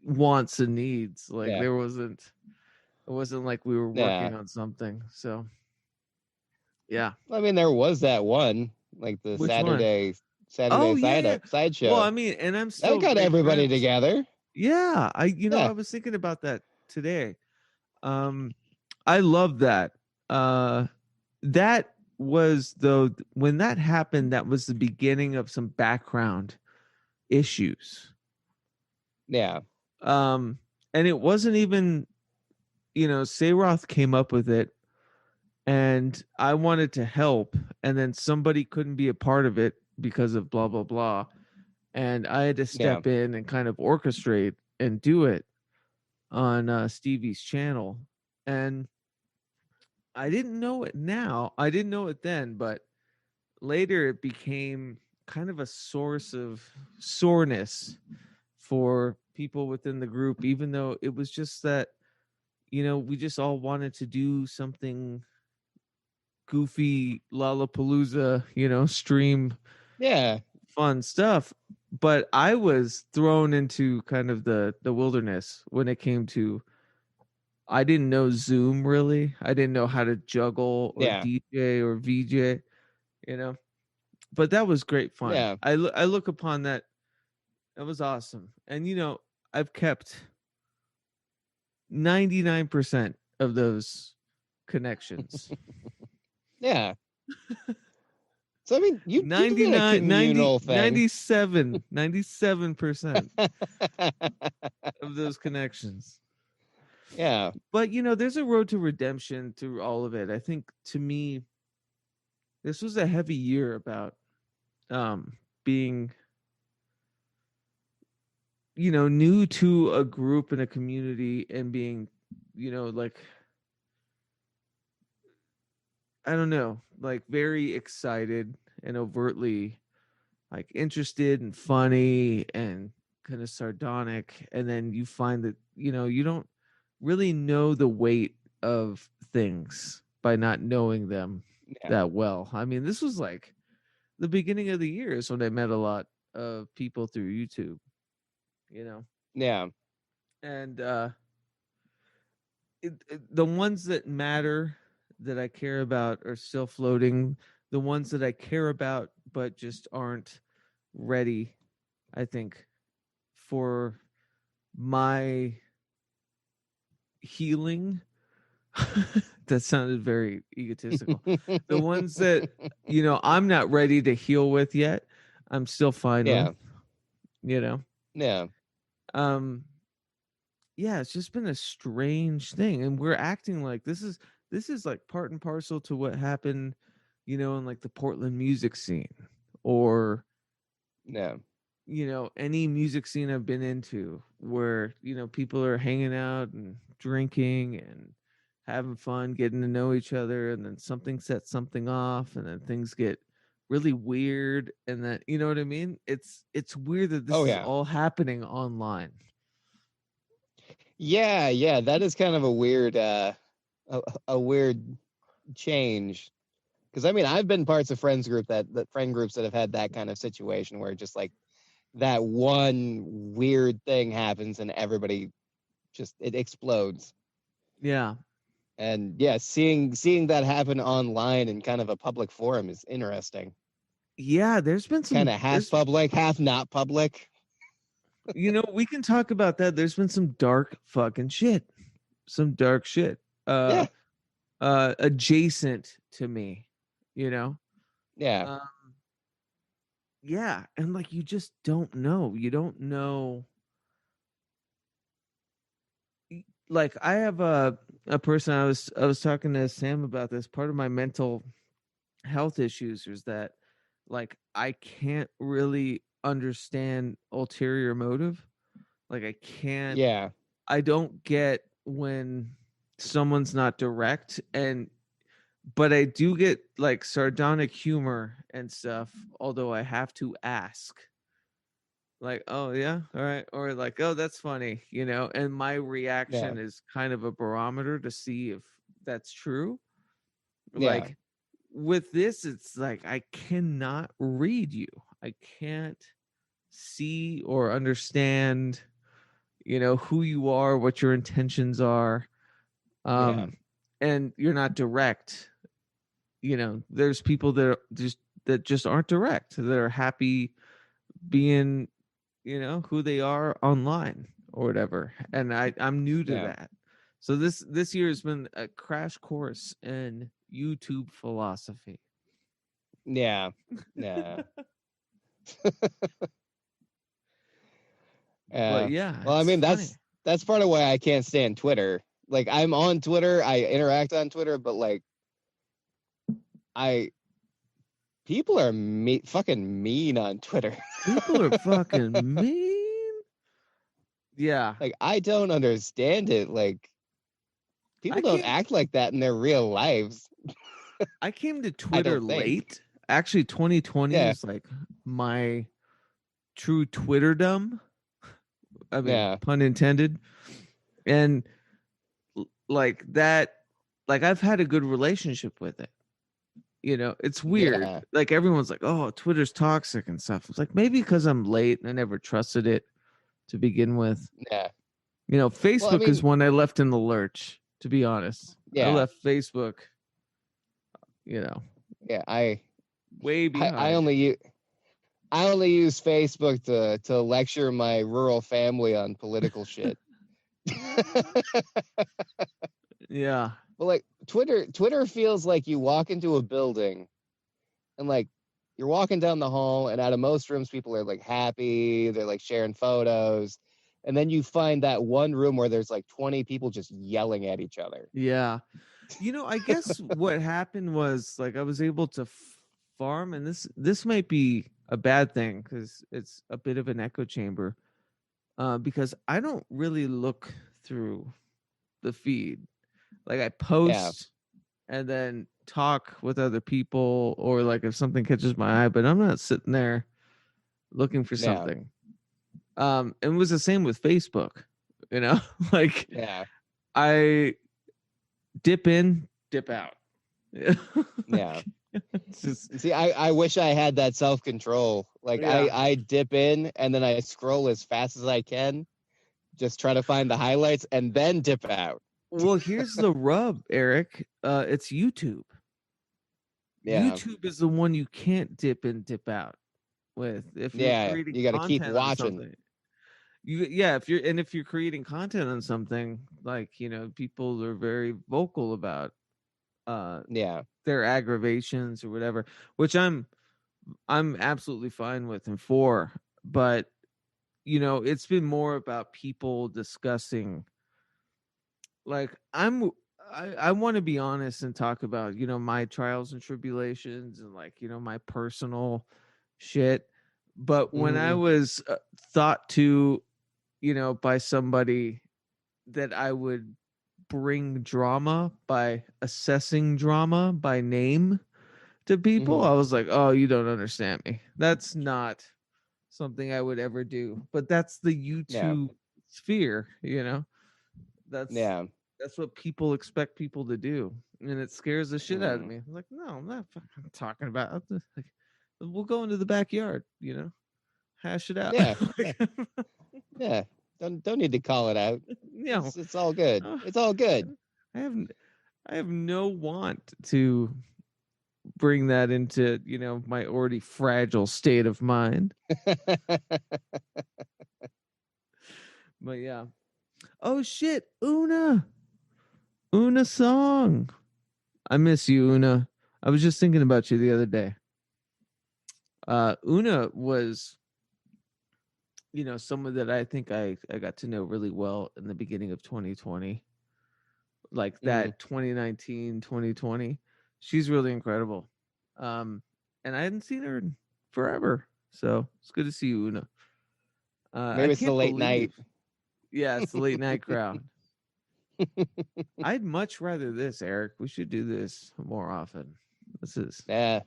wants and needs. Like Yeah. it wasn't like we were Yeah. working on something. So yeah. I mean, there was that one, like the Which one? Saturday Oh yeah, yeah. Well, I sideshow. mean, and I'm That still got great everybody friends. together. Yeah, I Yeah. was thinking about that today. Um, I love that. Uh, that was though when that happened, that was the beginning of some background issues. Yeah. Um, and it wasn't even, Sayroth came up with it, and I wanted to help, and then somebody couldn't be a part of it because of blah blah blah, and I had to Yeah. step in and kind of orchestrate and do it on Stevie's channel. And I didn't know it now. I didn't know it then, but later it became kind of a source of soreness for people within the group, even though it was just that, we just all wanted to do something goofy, Lollapalooza, stream Yeah. fun stuff. But I was thrown into kind of the wilderness when it came to, I didn't know Zoom really. I didn't know how to juggle or Yeah. DJ or VJ, you know. But that was great fun. Yeah. I look upon that. That was awesome. And I've kept 99% of those connections. Yeah. So I mean, you did a 99, 90, communal thing. 97% of those connections. Yeah. But there's a road to redemption through all of it. I think, to me, this was a heavy year about being new to a group and a community, and being like, I don't know, like very excited and overtly like interested and funny and kind of sardonic. And then you find that you don't really know the weight of things by not knowing them Yeah. that well. I mean, this was like the beginning of the year is when I met a lot of people through YouTube, Yeah. and the ones that matter, that I care about, are still floating. The ones that I care about but just aren't ready, I think, for my healing. That sounded very egotistical. The ones that I'm not ready to heal with yet, I'm still fine Yeah. with. Yeah. Yeah, it's just been a strange thing, and we're acting like this is like part and parcel to what happened, in like the Portland music scene, or Yeah. any music scene I've been into, where people are hanging out and drinking and having fun, getting to know each other, and then something sets something off, and then things get really weird, and then you know what I mean? It's weird that this Oh, is yeah. all happening online. Yeah. Yeah. That is kind of a weird, a weird change. Because I mean, I've been parts of friend groups that have had that kind of situation where just like that one weird thing happens and everybody just, it explodes. Yeah. And yeah, seeing that happen online in kind of a public forum is interesting. Yeah, there's been Kind some of half public, half not public. we can talk about that. There's been some dark fucking shit. Some dark shit. Yeah. Adjacent to me, Yeah. Yeah, and like you just don't know. You don't know. Like I have a person, I was talking to Sam about this. Part of my mental health issues is that like I can't really understand ulterior motive. Like Yeah. I don't get when someone's not direct, but I do get like sardonic humor and stuff, although I have to ask. Like, oh yeah, all right, or like, oh, that's funny, and my reaction is kind of a barometer to see if that's true. Yeah. Like with this, it's like I cannot read you. I can't see or understand, who you are, what your intentions are. And you're not direct. There's people that just aren't direct, that are happy being who they are online or whatever, and I'm new to that. So this year has been a crash course in YouTube philosophy. Yeah. But yeah, well, I mean, funny. that's part of why I can't stand Twitter. Like, I'm on Twitter, I interact on Twitter, but like, people are fucking mean on Twitter. People are fucking mean. Yeah. Like, I don't understand it. Like, people don't act like that in their real lives. I came to Twitter late. Actually, 2020 was like my true Twitterdom. I mean, pun intended. And like that, like I've had a good relationship with it. It's weird. Yeah. Like everyone's like, "Oh, Twitter's toxic and stuff." It's like maybe because I'm late and I never trusted it to begin with. Yeah. Well, I Facebook is mean, one I left in the lurch, to be honest. I yeah. left Facebook, you know, Yeah. I way I, I behind. only use I only use Facebook to lecture my rural family on political shit. Yeah. But like Twitter feels like you walk into a building and like you're walking down the hall and out of most rooms people are like happy, they're like sharing photos. And then you find that one room where there's like 20 people just yelling at each other. Yeah. I guess what happened was like I was able to farm, and this might be a bad thing because it's a bit of an echo chamber. Because I don't really look through the feed. Like I Yeah. post and then talk with other people, or like if something catches my eye, but I'm not sitting there looking for Yeah. something. It was the same with Facebook, like Yeah. I dip in, dip out. Yeah. It's just, See, I wish I had that self-control. Like yeah. I dip in and then I scroll as fast as I can, just try to find the highlights and then dip out. Well, here's the rub, Eric. It's YouTube. Yeah. YouTube is the one you can't dip in, dip out with. If you're Yeah. creating You got to keep content on watching. something, if you're creating content on something, like people are very vocal about Yeah. their aggravations or whatever, which I'm absolutely fine with and for. But it's been more about people discussing, like I want to be honest and talk about my trials and tribulations and like my personal shit. But when I Hmm. was thought to by somebody that I would bring drama by assessing drama by name to people, Hmm. I was like, "Oh, you don't understand me. That's not something I would ever do." But that's the Yeah. YouTube sphere. That's Yeah. that's what people expect people to do, and it scares the shit out of Mm. me. I'm like, no, I'm not fucking talking about this. Like, we'll go into the backyard, hash it out. Yeah. Yeah. Like, Yeah. Don't need to call it out. you know, It's all good. uh, It's all good. I have I have no want to bring that into my already fragile state of mind. But yeah. Oh shit, Una song. I miss you, Una. I was just thinking about you the other day. Una was, someone that I think I got to know really well in the beginning of 2020, like Hmm. that 2019, 2020. She's really incredible. And I hadn't seen her in forever. So it's good to see you, Una. I Maybe it's the can't late night. believe. Yeah, it's the late night crowd. I'd much rather this, Eric. We should do this more often. This is Yeah.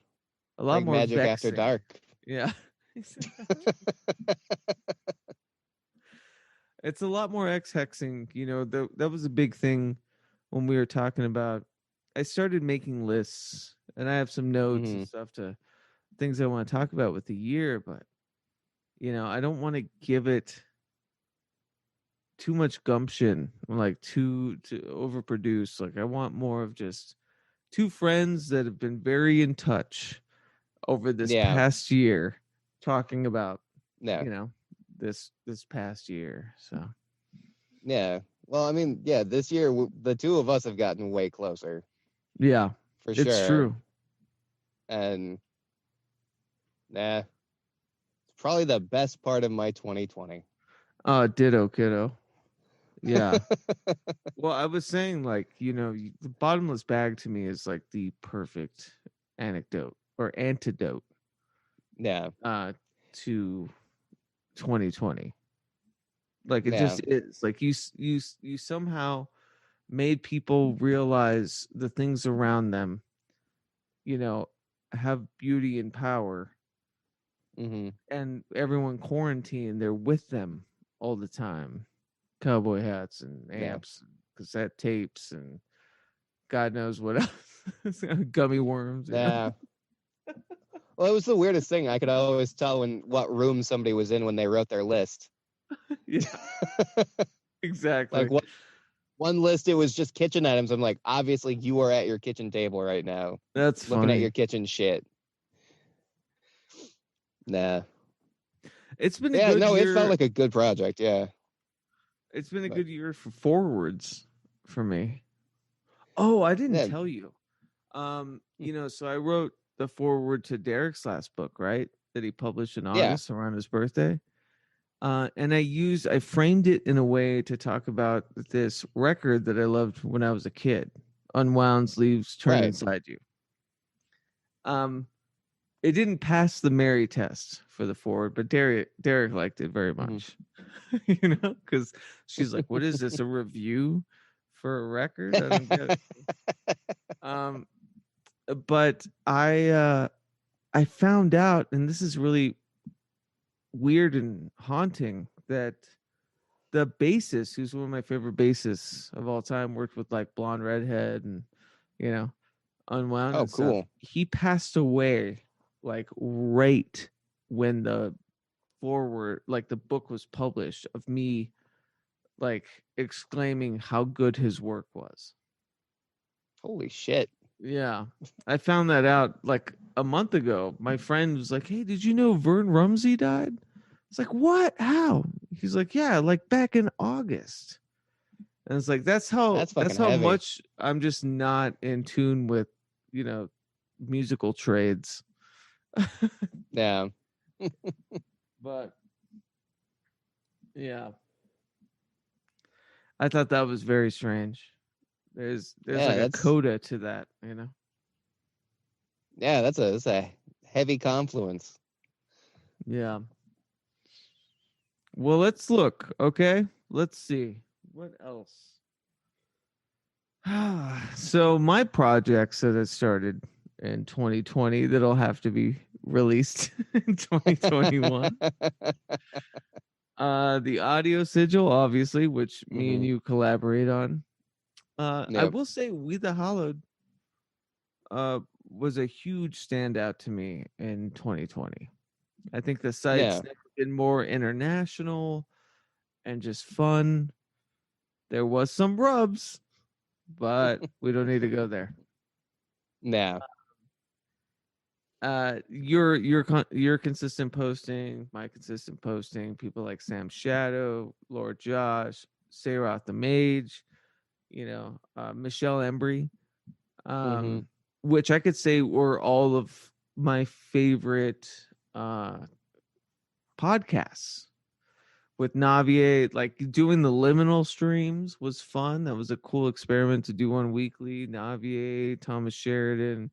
a lot Like more magic after vexing. dark. Yeah. It's a lot more X hexing. That was a big thing when we were talking about. I started making lists, and I have some notes and Hmm. stuff to things I want to talk about with the year, but I don't want to give it too much gumption, like to overproduce. Like I want more of just two friends that have been very in touch over this Yeah. past year, talking about Yeah. this past year. So Yeah. Well, I mean, yeah, this year the two of us have gotten way closer yeah, for it's sure. true. And it's probably the best part of my 2020. Ditto, kiddo. Yeah. Well, I was saying, like, the bottomless bag to me is like the perfect anecdote or antidote Yeah. to 2020. Like it Yeah. just is. Like you somehow made people realize the things around them, you know, have beauty and power, Hmm. and everyone quarantined, they're with them all the time. Cowboy hats and Yeah. amps, cassette tapes and God knows what else, gummy worms. Yeah. Well, it was the weirdest thing. I could always tell what room somebody was in when they wrote their list. Yeah, exactly. Like one list, it was just kitchen items. I'm like, obviously you are at your kitchen table right now, That's looking at funny. your kitchen shit. Nah. It's been a good year. It felt like a good project. Yeah. It's been a good year for forwards for me. Oh, I didn't tell you. So I wrote the forward to Derek's last book, right? That he published in August around his birthday. And I framed it in a way to talk about this record that I loved when I was a kid, Unwound Leaves Turn Inside You. It didn't pass the Mary test for the forward, but Derek liked it very much. Because she's like, "What is this? A review for a record?" I don't get it. But I found out, and this is really weird and haunting, that the bassist, who's one of my favorite bassists of all time, worked with like Blonde Redhead and Unwound. Oh, and cool. Stuff. He passed away like right when the forward, like the book was published, of me like exclaiming how good his work was. Holy shit. Yeah, I found that out like a month ago. My friend was like, "Hey, did you know Vern Rumsey died?" It's like, "What? How?" He's like, "Yeah, like back in August." And it's like, that's how heavy. much I'm just not in tune with, musical trades. Yeah. But yeah, I thought that was very strange. There's like a coda to that, Yeah, that's a heavy confluence. Yeah. Well, let's look. Okay, let's see what else. So my projects that I started in 2020 that'll have to be released in 2021. The audio sigil, obviously, which me and you collaborate on. I will say We the Hollowed was a huge standout to me in 2020. I think the site's never been more international and just fun. There was some rubs, but we don't need to go there. Nah. Your consistent posting, my consistent posting, people like Sam Shadow, Lord Josh, Seyroth the Mage, Michelle Embry, which I could say were all of my favorite podcasts. With Navier, like doing the liminal streams was fun. That was a cool experiment to do one weekly. Navier, Thomas Sheridan,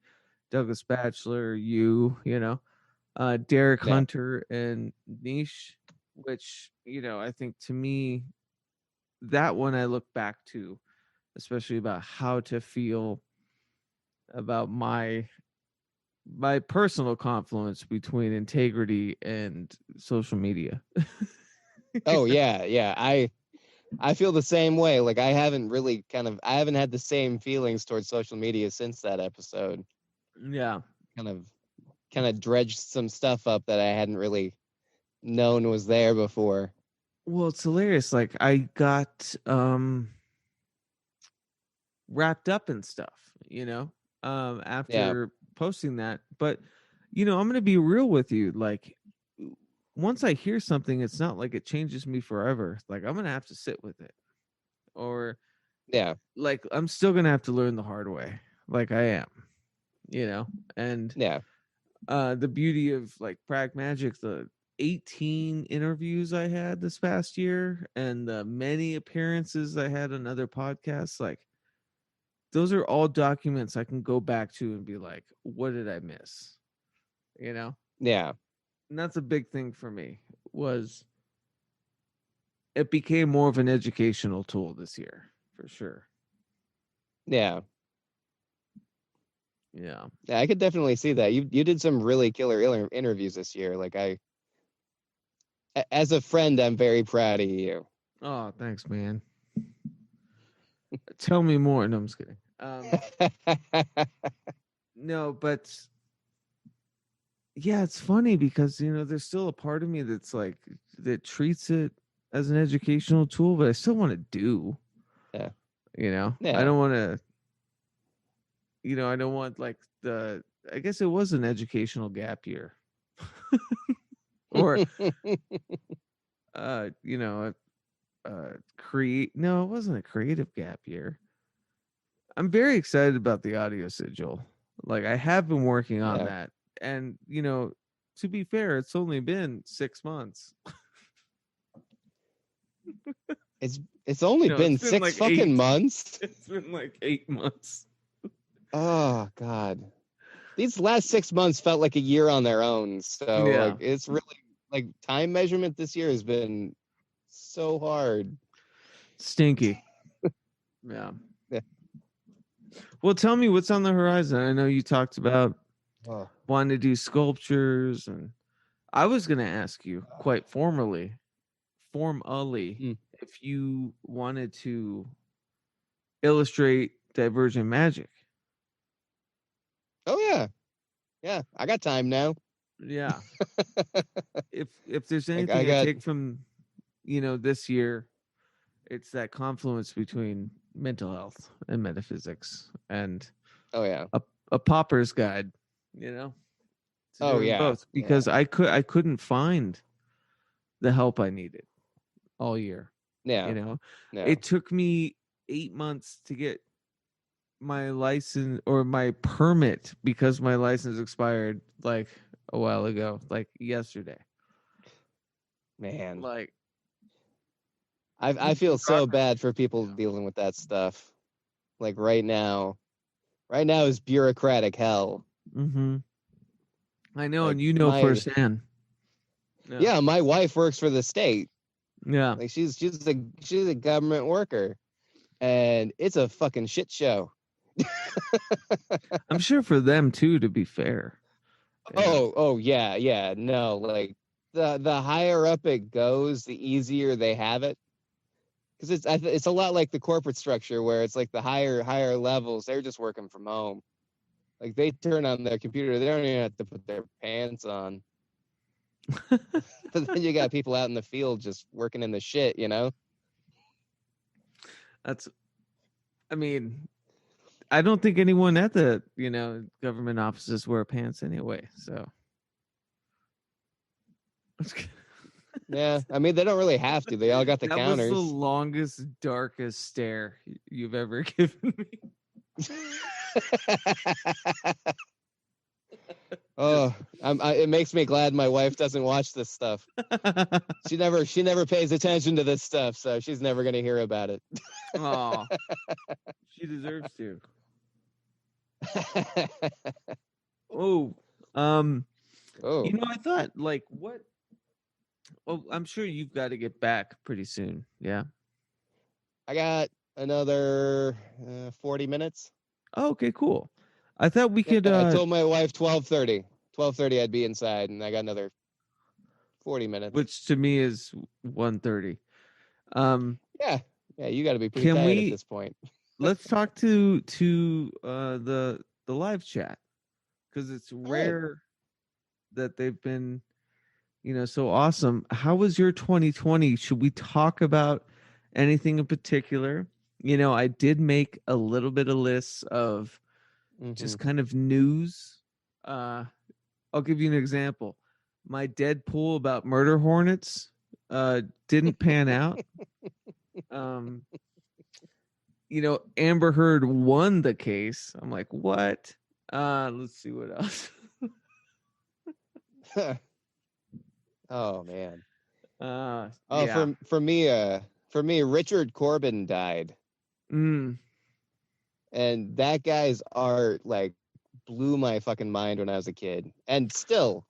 Douglas Batchelor, Derek Hunter and Niche, which, I think to me, that one I look back to, especially about how to feel about my personal confluence between integrity and social media. Oh yeah. I feel the same way. Like I haven't had the same feelings towards social media since that episode. Yeah. Kind of dredged some stuff up that I hadn't really known was there before. Well, it's hilarious. Like I got wrapped up in stuff, after posting that. But I'm going to be real with you. Like once I hear something, it's not like it changes me forever. Like I'm going to have to sit with it. Or like I'm still going to have to learn the hard way. Like I am, and the beauty of like PRAGMAGICK, the 18 interviews I had this past year and the many appearances I had on other podcasts, like those are all documents I can go back to and be like, what did I miss? Yeah. And that's a big thing for me, was it became more of an educational tool this year, for sure. Yeah. Yeah, I could definitely see that. You did some really killer interviews this year. Like as a friend, I'm very proud of you. Oh, thanks, man. Tell me more. No, I'm just kidding. No, but yeah, it's funny because there's still a part of me that's like that treats it as an educational tool, but I still want to do. Yeah. I Yeah. don't want to. I don't want like the. I guess it was an educational gap year, or create. No, it wasn't a creative gap year. I'm very excited about the audio sigil. Like I have been working on Yeah. that, and to be fair, it's only been 6 months. It's only been It's been six like fucking 8. months. It's been like 8 months. Oh God. These last 6 months felt like a year on their own. So Yeah, like it's really like time measurement this year has been so hard. stinky. Yeah. Yeah. Well, tell me what's on the horizon. I know you talked about Oh, wanting to do sculptures, and I was going to ask you quite formally, Mm. if you wanted to illustrate Divergent Magic. Oh yeah. Yeah. I got time now. Yeah. If there's Like anything I take from this year, it's that confluence between mental health and metaphysics, and oh yeah. a pauper's guide, to Oh doing yeah. both, because I couldn't find the help I needed all year. Yeah. Yeah. It took me 8 months to get my license or my permit, because my license expired like a while ago, like yesterday. Man. Like I feel so bad for people dealing with that stuff. Like right now is bureaucratic hell. Mm-hmm. I know, Like and firsthand. Yeah, my wife works for the state. Yeah. Like she's a government worker, and it's a fucking shit show. I'm sure for them too, to be fair. Oh yeah. No, like the higher up it goes, the easier they have it. Because it's a lot like the corporate structure, where it's like the higher levels, they're just working from home. Like they turn on their computer, they don't even have to put their pants on. But then you got people out in the field just working in the shit, I mean, I don't think anyone at the government offices wear pants anyway. So Yeah, I mean they don't really have to. They all got the counters. That was the longest, darkest stare you've ever given me. Oh, it makes me glad my wife doesn't watch this stuff. She never pays attention to this stuff, so she's never gonna hear about it. Oh, she deserves to. Oh, I thought like what? Oh, I'm sure you've got to get back pretty soon. Yeah. I got another 40 minutes. Oh, okay, cool. I thought we could. I told my wife 12:30. 12:30 I'd be inside, and I got another 40 minutes. Which to me is 1:30. Yeah, you got to be pretty tired at this point. Let's talk to the live chat, because it's rare that they've been so awesome. How was your 2020? Should we talk about anything in particular? I did make a little bit of lists of just kind of news. I'll give you an example. My Deadpool about murder hornets didn't pan out. Amber Heard won the case. I'm like, what? Let's see what else. Oh man. Yeah. For me, Richard Corbin died. Mm. And that guy's art like blew my fucking mind when I was a kid. And still,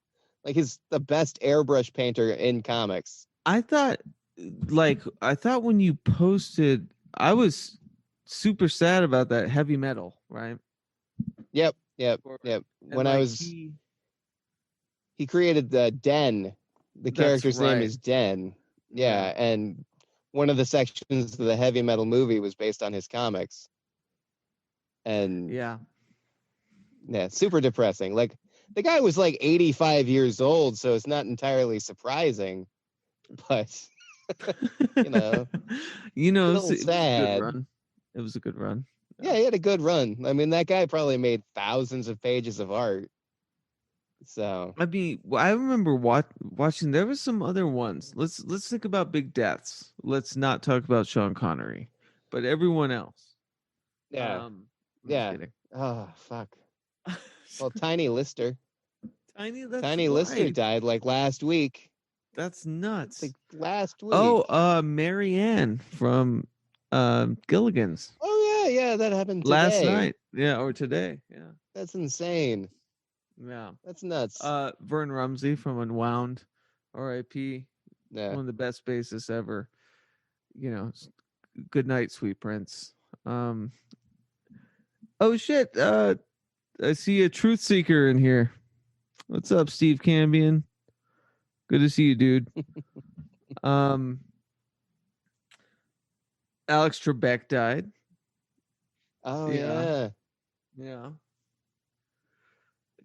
like he's the best airbrush painter in comics. I thought when you posted, I was super sad about that heavy metal, right? Yep. When I was he created the Den. The character's name is Den. Yeah, and one of the sections of the heavy metal movie was based on his comics. And Yeah. yeah, super depressing. Like the guy was like 85 years old, so it's not entirely surprising, but you know, still it was a good sad. run. It was a good run. Yeah, he had a good run. I mean, that guy probably made thousands of pages of art. So I mean, I remember watching. There were some other ones. Let's think about big deaths. Let's not talk about Sean Connery, but everyone else. yeah, I'm just yeah. kidding. Oh fuck. Well, Tiny Lister. That's Tiny Lister right. died like last week. That's nuts. Like last week. Oh, Marianne from Gilligan's Oh yeah, that happened last today. night. Yeah, or today. Yeah. That's insane. Yeah. That's nuts. Vern Rumsey from Unwound, R.I.P. Yeah. One of the best bassists ever. Good night, sweet prince. Oh shit. I see a truth seeker in here. What's up, Steve Cambion? Good to see you, dude. Alex Trebek died. Oh Yeah. yeah.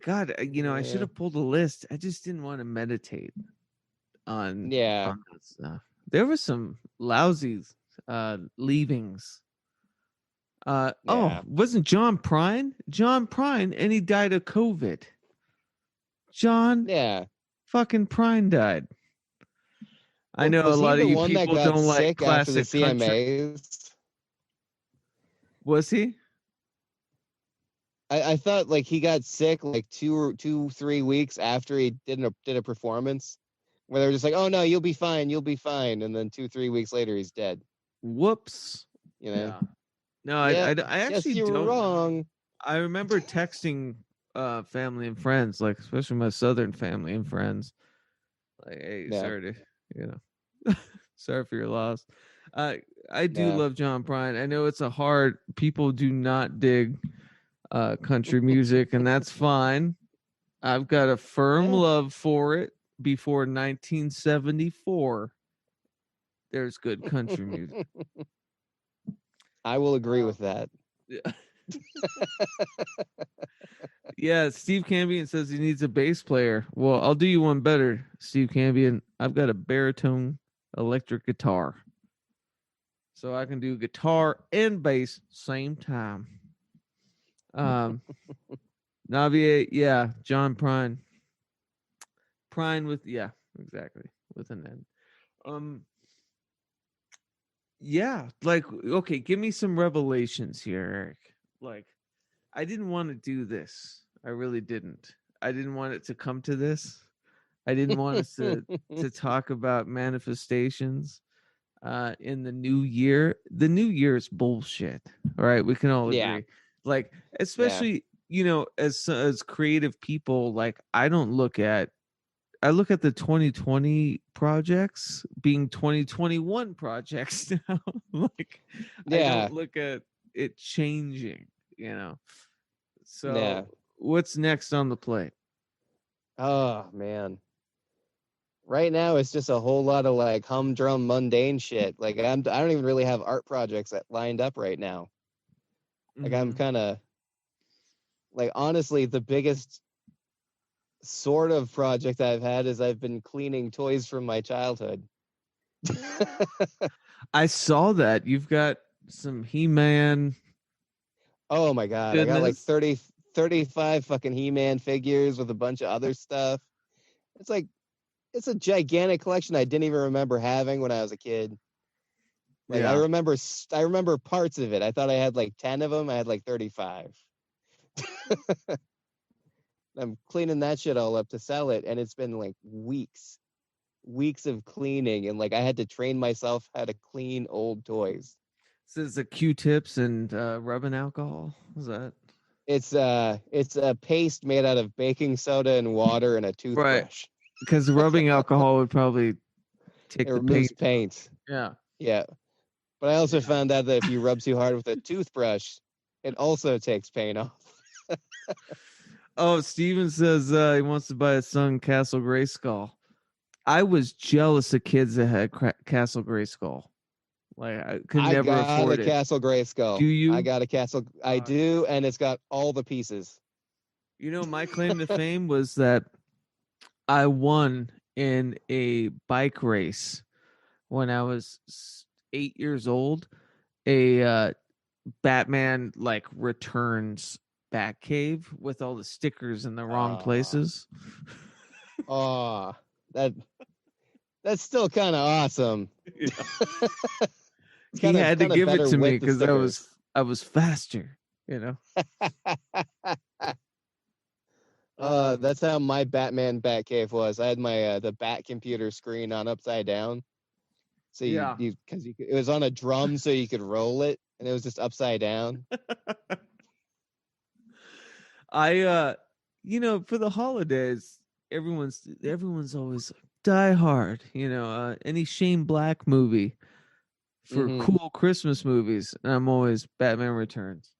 God, I should have pulled a list. I just didn't want to meditate on Yeah. on that stuff. There were some lousy leavings. Yeah. Wasn't John Prine? John Prine, and he died of COVID. John Yeah. fucking Prine died. I know Was a lot he of the you one that people got don't like sick after the classic country. CMAs? Was he? I thought like he got sick like 3 weeks after he did a performance where they were just like, oh no, you'll be fine, and then 2-3 weeks later he's dead. Whoops. You know? Yeah. No, Yeah. I actually Yes, you were don't. wrong. I remember texting family and friends, like especially my southern family and friends, like, hey, Yeah. sorry to, sorry for your loss. I do Yeah. love John Prine. I know it's a hard, people do not dig country music, and that's fine. I've got a firm love for it. Before 1974, there's good country music. I will agree with that. Yeah. Yeah, Steve Cambion says he needs a bass player. Well, I'll do you one better, Steve Cambion. I've got a baritone electric guitar. So I can do guitar and bass same time. Navier, yeah, John Prine. Prine with exactly. With an N. Yeah, like okay, give me some revelations here, Eric. Like I didn't want to do this. I really didn't. I didn't want it to come to this. I didn't want us to talk about manifestations in the new year. The new year is bullshit. All right, we can all agree. Yeah. Like especially, as creative people, like I look at the 2020 projects being 2021 projects now. Like I don't look at it changing, So what's next on the plate? Oh man. Right now it's just a whole lot of like humdrum mundane shit. Like I don't even really have art projects that lined up right now. Like I'm kind of like honestly the biggest sort of project I've had is I've been cleaning toys from my childhood. I saw that. You've got some He-Man. Oh my god, Goodness. I got like 35 fucking He-Man figures with a bunch of other stuff. It's a gigantic collection I didn't even remember having when I was a kid. Like I remember parts of it. I thought I had like 10 of them. I had like 35. I'm cleaning that shit all up to sell it, and it's been like weeks of cleaning, and like I had to train myself how to clean old toys. So it's a Q-tips and rubbing alcohol. Is that? It's a paste made out of baking soda and water and a toothbrush. Right. Because rubbing alcohol would probably take the paint. Yeah. Yeah. But I also found out that if you rub too hard with a toothbrush, it also takes paint off. Oh, Steven says he wants to buy his son Castle Grayskull. I was jealous of kids that had Castle Grayskull. Like I could I never got afford a it. Castle Grayskull. Do you? I got a Castle. I do, and it's got all the pieces. You know, my claim to fame was that I won in a bike race when I was 8 years old. A Batman like Returns Batcave with all the stickers in the wrong places. Oh, that's still kind of awesome. Yeah. It's He had to kind of give it better to me with the because stickers. I was faster, you know. That's how my Batman Batcave was. I had my the Bat computer screen on upside down, so Yeah. it was on a drum, so you could roll it, and it was just upside down. I you know, for the holidays, everyone's always Die Hard, you know, any Shane Black movie for Mhm. cool Christmas movies, and I'm always Batman Returns.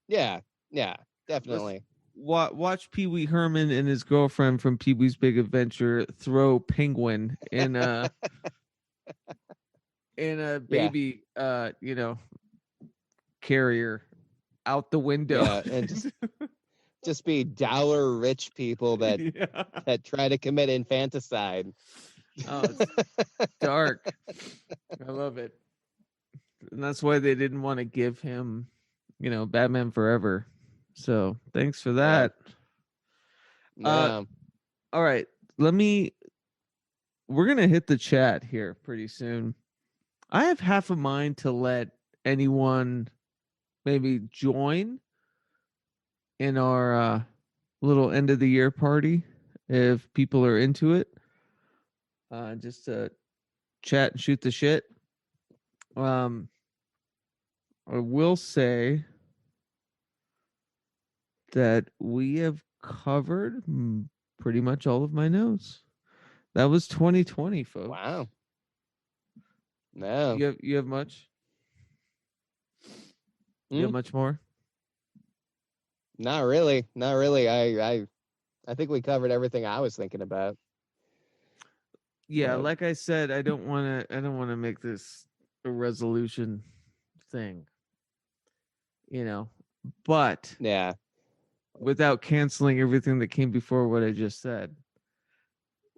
Yeah, Let's definitely. watch Pee Wee Herman and his girlfriend from Pee Wee's Big Adventure throw Penguin in a Yeah. baby you know, carrier out the window. Yeah, and just be dour rich people that Yeah. that try to commit infanticide. Oh, it's dark. I love it. And that's why they didn't want to give him, you know, Batman Forever. So thanks for that. Yeah. All right. We're gonna hit the chat here pretty soon. I have half a mind to let anyone maybe join in our little end of the year party if people are into it. Just to chat and shoot the shit. I will say that we have covered pretty much all of my notes. That was 2020, folks. Wow. No. You have much? You have much more? Not really. Not really. I think we covered everything I was thinking about. Yeah, like I said, I don't want to make this a resolution thing. You know, but Yeah. without canceling everything that came before what I just said.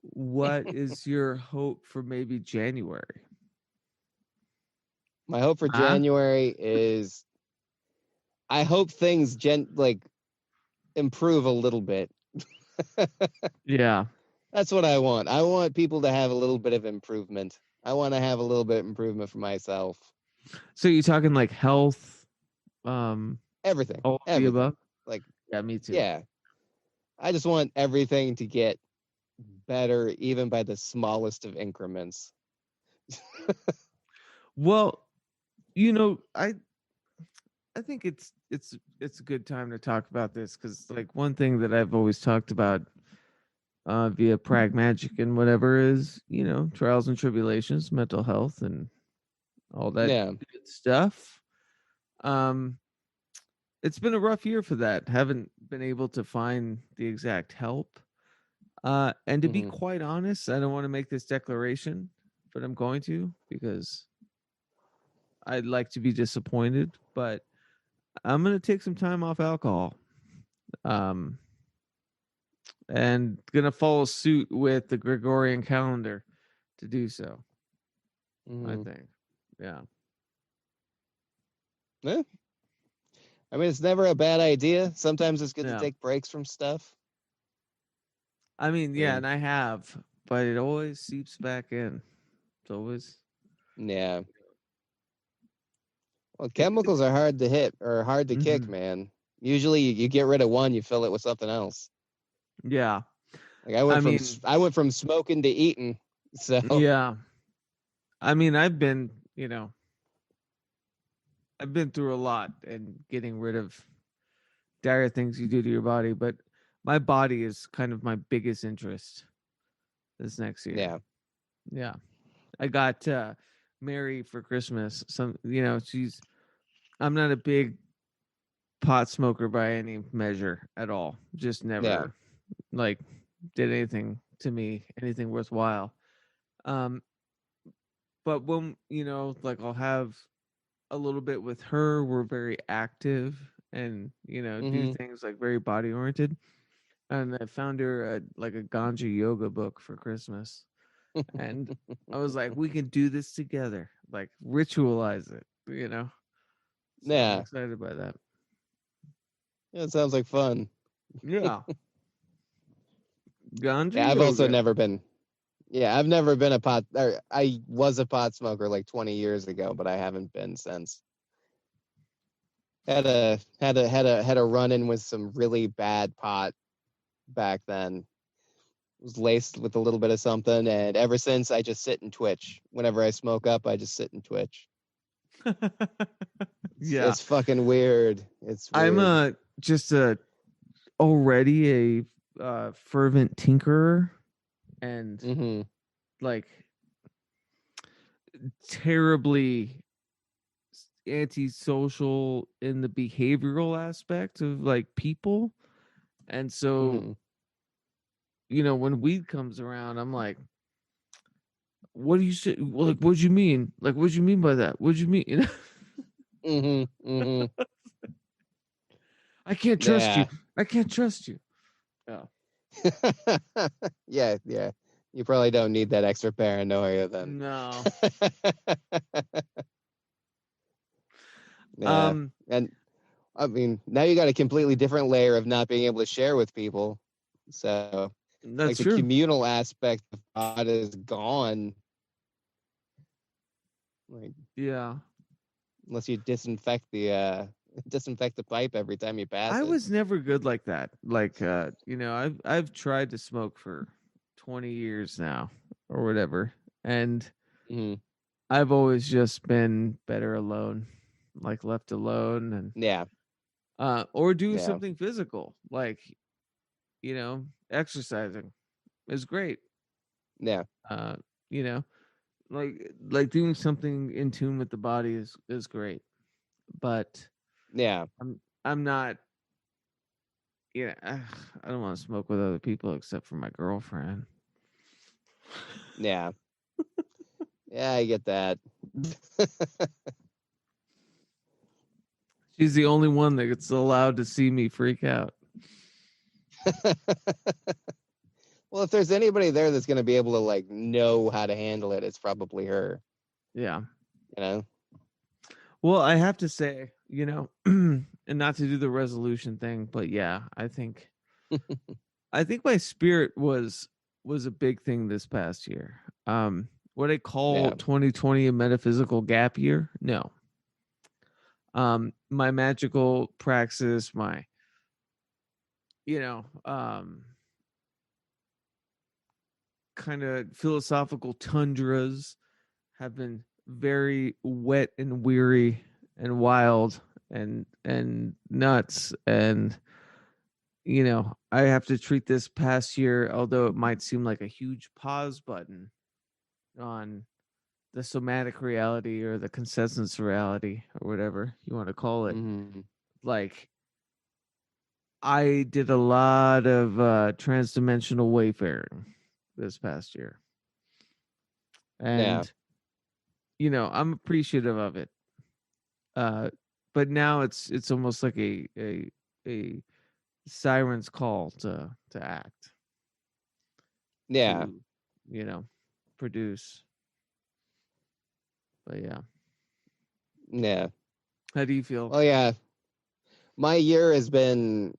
What is your hope for maybe January? My hope for January is I hope things improve a little bit. Yeah. That's what I want. I want people to have a little bit of improvement. I want to have a little bit of improvement for myself. So you're talking like health, Everything. all of the Everything. above? Like, Yeah, me too. yeah. I just want everything to get better, even by the smallest of increments. Well, you know, I think it's a good time to talk about this because like one thing that I've always talked about via PRAGMAGICK and whatever is, you know, trials and tribulations, mental health and all that Yeah. good stuff. It's been a rough year for that. Haven't been able to find the exact help. And to be quite honest, I don't want to make this declaration, but I'm going to because I'd like to be disappointed, but I'm going to take some time off alcohol. And going to follow suit with the Gregorian calendar to do so. I think. Yeah. Yeah. I mean, it's never a bad idea. Sometimes it's good to take breaks from stuff. I mean, yeah, and I have, but it always seeps back in. It's always. Yeah. Well, chemicals are hard to hit or hard to kick, man. Usually you get rid of one, you fill it with something else. Yeah. Like I went from smoking to eating. So yeah. I mean, I've been through a lot and getting rid of dire things you do to your body, but my body is kind of my biggest interest this next year. Yeah. Yeah. I got Mary for Christmas. I'm not a big pot smoker by any measure at all. Just never did anything to me, anything worthwhile. but when like I'll have a little bit with her, we're very active and do Mm-hmm. things like very body oriented. And I found her like a ganja yoga book for Christmas, and I was like, we can do this together, like ritualize it, So I'm Yeah. excited by that. Yeah, it sounds like fun. Yeah, ganja Yeah, I've also yoga. never been. Yeah, I've never been a pot. Or I was a pot smoker like 20 years ago, but I haven't been since. Had a run in with some really bad pot back then. It was laced with a little bit of something, and ever since I just sit and twitch. Whenever I smoke up, I just sit and twitch. Yeah, It's fucking weird. It's I'm weird. just already a fervent tinkerer, and Mm-hmm. like terribly antisocial in the behavioral aspect of like people. And so, Mm-hmm. when weed comes around, I'm like, what do you say? Like, what do you mean? Like, what do you mean by that? What do you mean? Mm-hmm. Mm-hmm. I can't trust you. Yeah. I can't trust you. Yeah. Yeah, yeah. You probably don't need that extra paranoia then. No. Yeah. Um, And I mean, now you got a completely different layer of not being able to share with people. So, like that's the true. communal aspect of God is gone. Like Yeah. unless you disinfect the pipe every time you pass I it. was never good like that. Like I've tried to smoke for 20 years now or whatever. And Hmm. I've always just been better alone, like left alone, and Yeah. or do Yeah. something physical, like exercising is great. Yeah. Uh, you know, like doing something in tune with the body is great. But Yeah. I'm not. I don't want to smoke with other people except for my girlfriend. Yeah. Yeah, I get that. She's the only one that gets allowed to see me freak out. Well, if there's anybody there that's going to be able to like know how to handle it, it's probably her, Yeah. you know? Well, I have to say, and not to do the resolution thing, but yeah, I think my spirit was a big thing this past year. What I call Yeah. 2020 a metaphysical gap year? No. My magical praxis, my you know, kind of philosophical tundras have been very wet and weary and wild and nuts, and I have to treat this past year, although it might seem like a huge pause button on the somatic reality or the consensus reality or whatever you want to call it. Hmm. Like, I did a lot of transdimensional wayfaring this past year, Yeah. and I'm appreciative of it. Uh, but now it's almost like a siren's call to act, Yeah. to you know produce. But yeah, Yeah. how do you feel? Well, yeah. My year has been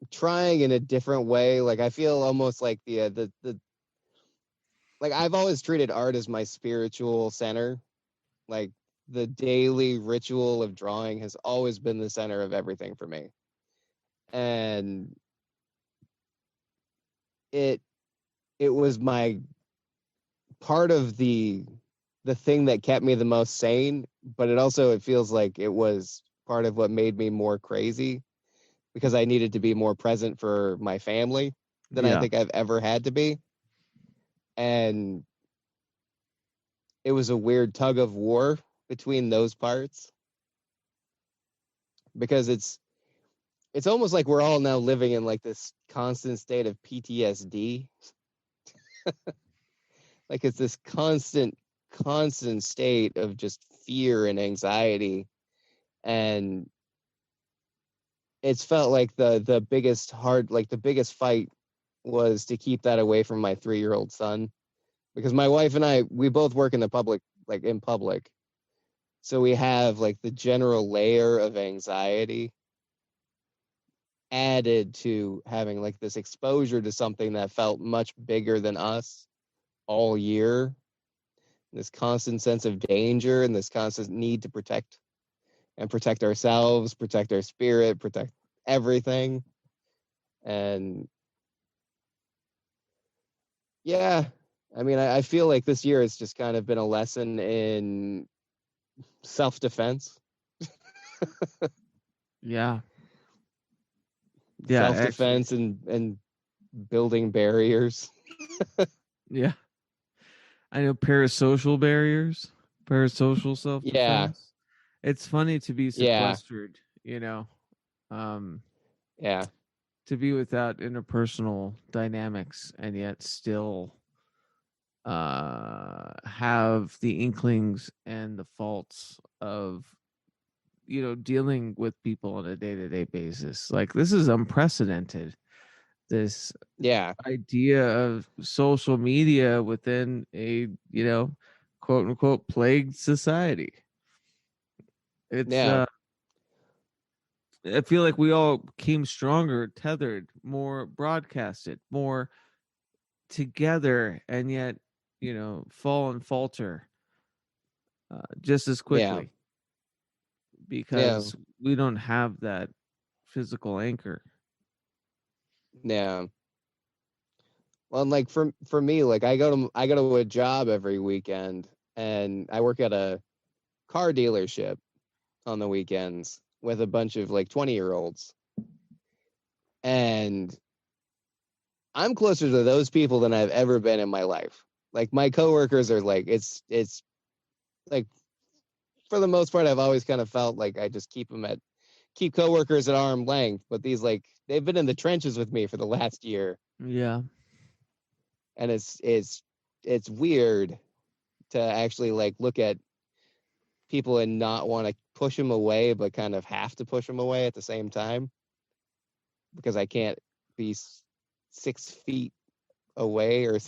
trying in a different way. Like I feel almost like the like I've always treated art as my spiritual center. Like the daily ritual of drawing has always been the center of everything for me. And it it was my part of the thing that kept me the most sane, but it feels like it was part of what made me more crazy because I needed to be more present for my family than I Yeah, think I've ever had to be. And it was a weird tug of war between those parts because it's almost like we're all now living in like this constant state of PTSD. Like it's this constant constant state of just fear and anxiety, and it's felt like the biggest fight was to keep that away from my 3-year-old son, because my wife and I, we both work in public, so we have like the general layer of anxiety added to having like this exposure to something that felt much bigger than us all year, this constant sense of danger and this constant need to protect ourselves, protect our spirit, protect everything. And yeah, I mean, I feel like this year has just kind of been a lesson in self-defense. Yeah. Self-defense and building barriers. Yeah. I know parasocial self-defense. Yeah. It's funny to be Yeah. sequestered, you know, um, Yeah. to be without interpersonal dynamics and yet still have the inklings and the faults of, you know, dealing with people on a day-to-day basis. Like, this is unprecedented. This Yeah. idea of social media within a, you know, quote unquote plagued society. It's Yeah. I feel like we all came stronger, tethered, more broadcasted, more together, and yet, you know, fall and falter just as quickly because we don't have that physical anchor. Yeah. Well, and like for me, like I go to a job every weekend, and I work at a car dealership on the weekends with a bunch of like 20-year-olds. And I'm closer to those people than I've ever been in my life. Like my coworkers are like, it's like, for the most part, I've always kind of felt like I just keep coworkers at arm's length, but these, like, they've been in the trenches with me for the last year. Yeah. And it's weird to actually like look at people and not want to push them away, but kind of have to push them away at the same time, because I can't be 6 feet away, or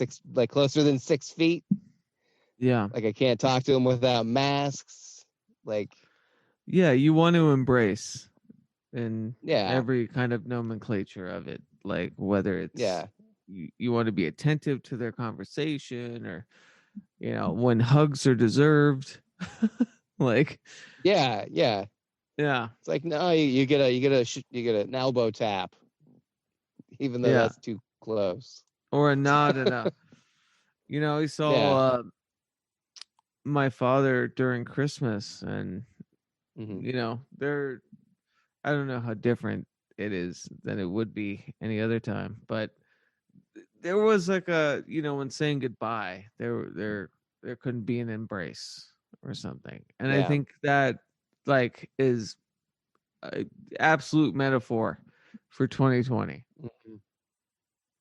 closer than 6 feet. Yeah. Like I can't talk to them without masks. Like, yeah, you want to embrace in yeah, every kind of nomenclature of it, like whether it's yeah, you want to be attentive to their conversation, or, you know, when hugs are deserved. Like, yeah. yeah, It's like, no, you get an elbow tap, even though yeah, that's too close. or a nod and a, you know, I saw Yeah. my father during Christmas, and Hmm. you know, I don't know how different it is than it would be any other time, but there was like a, you know, when saying goodbye, there couldn't be an embrace or something. And I Yeah. think that like is a absolute metaphor for 2020. Mhm.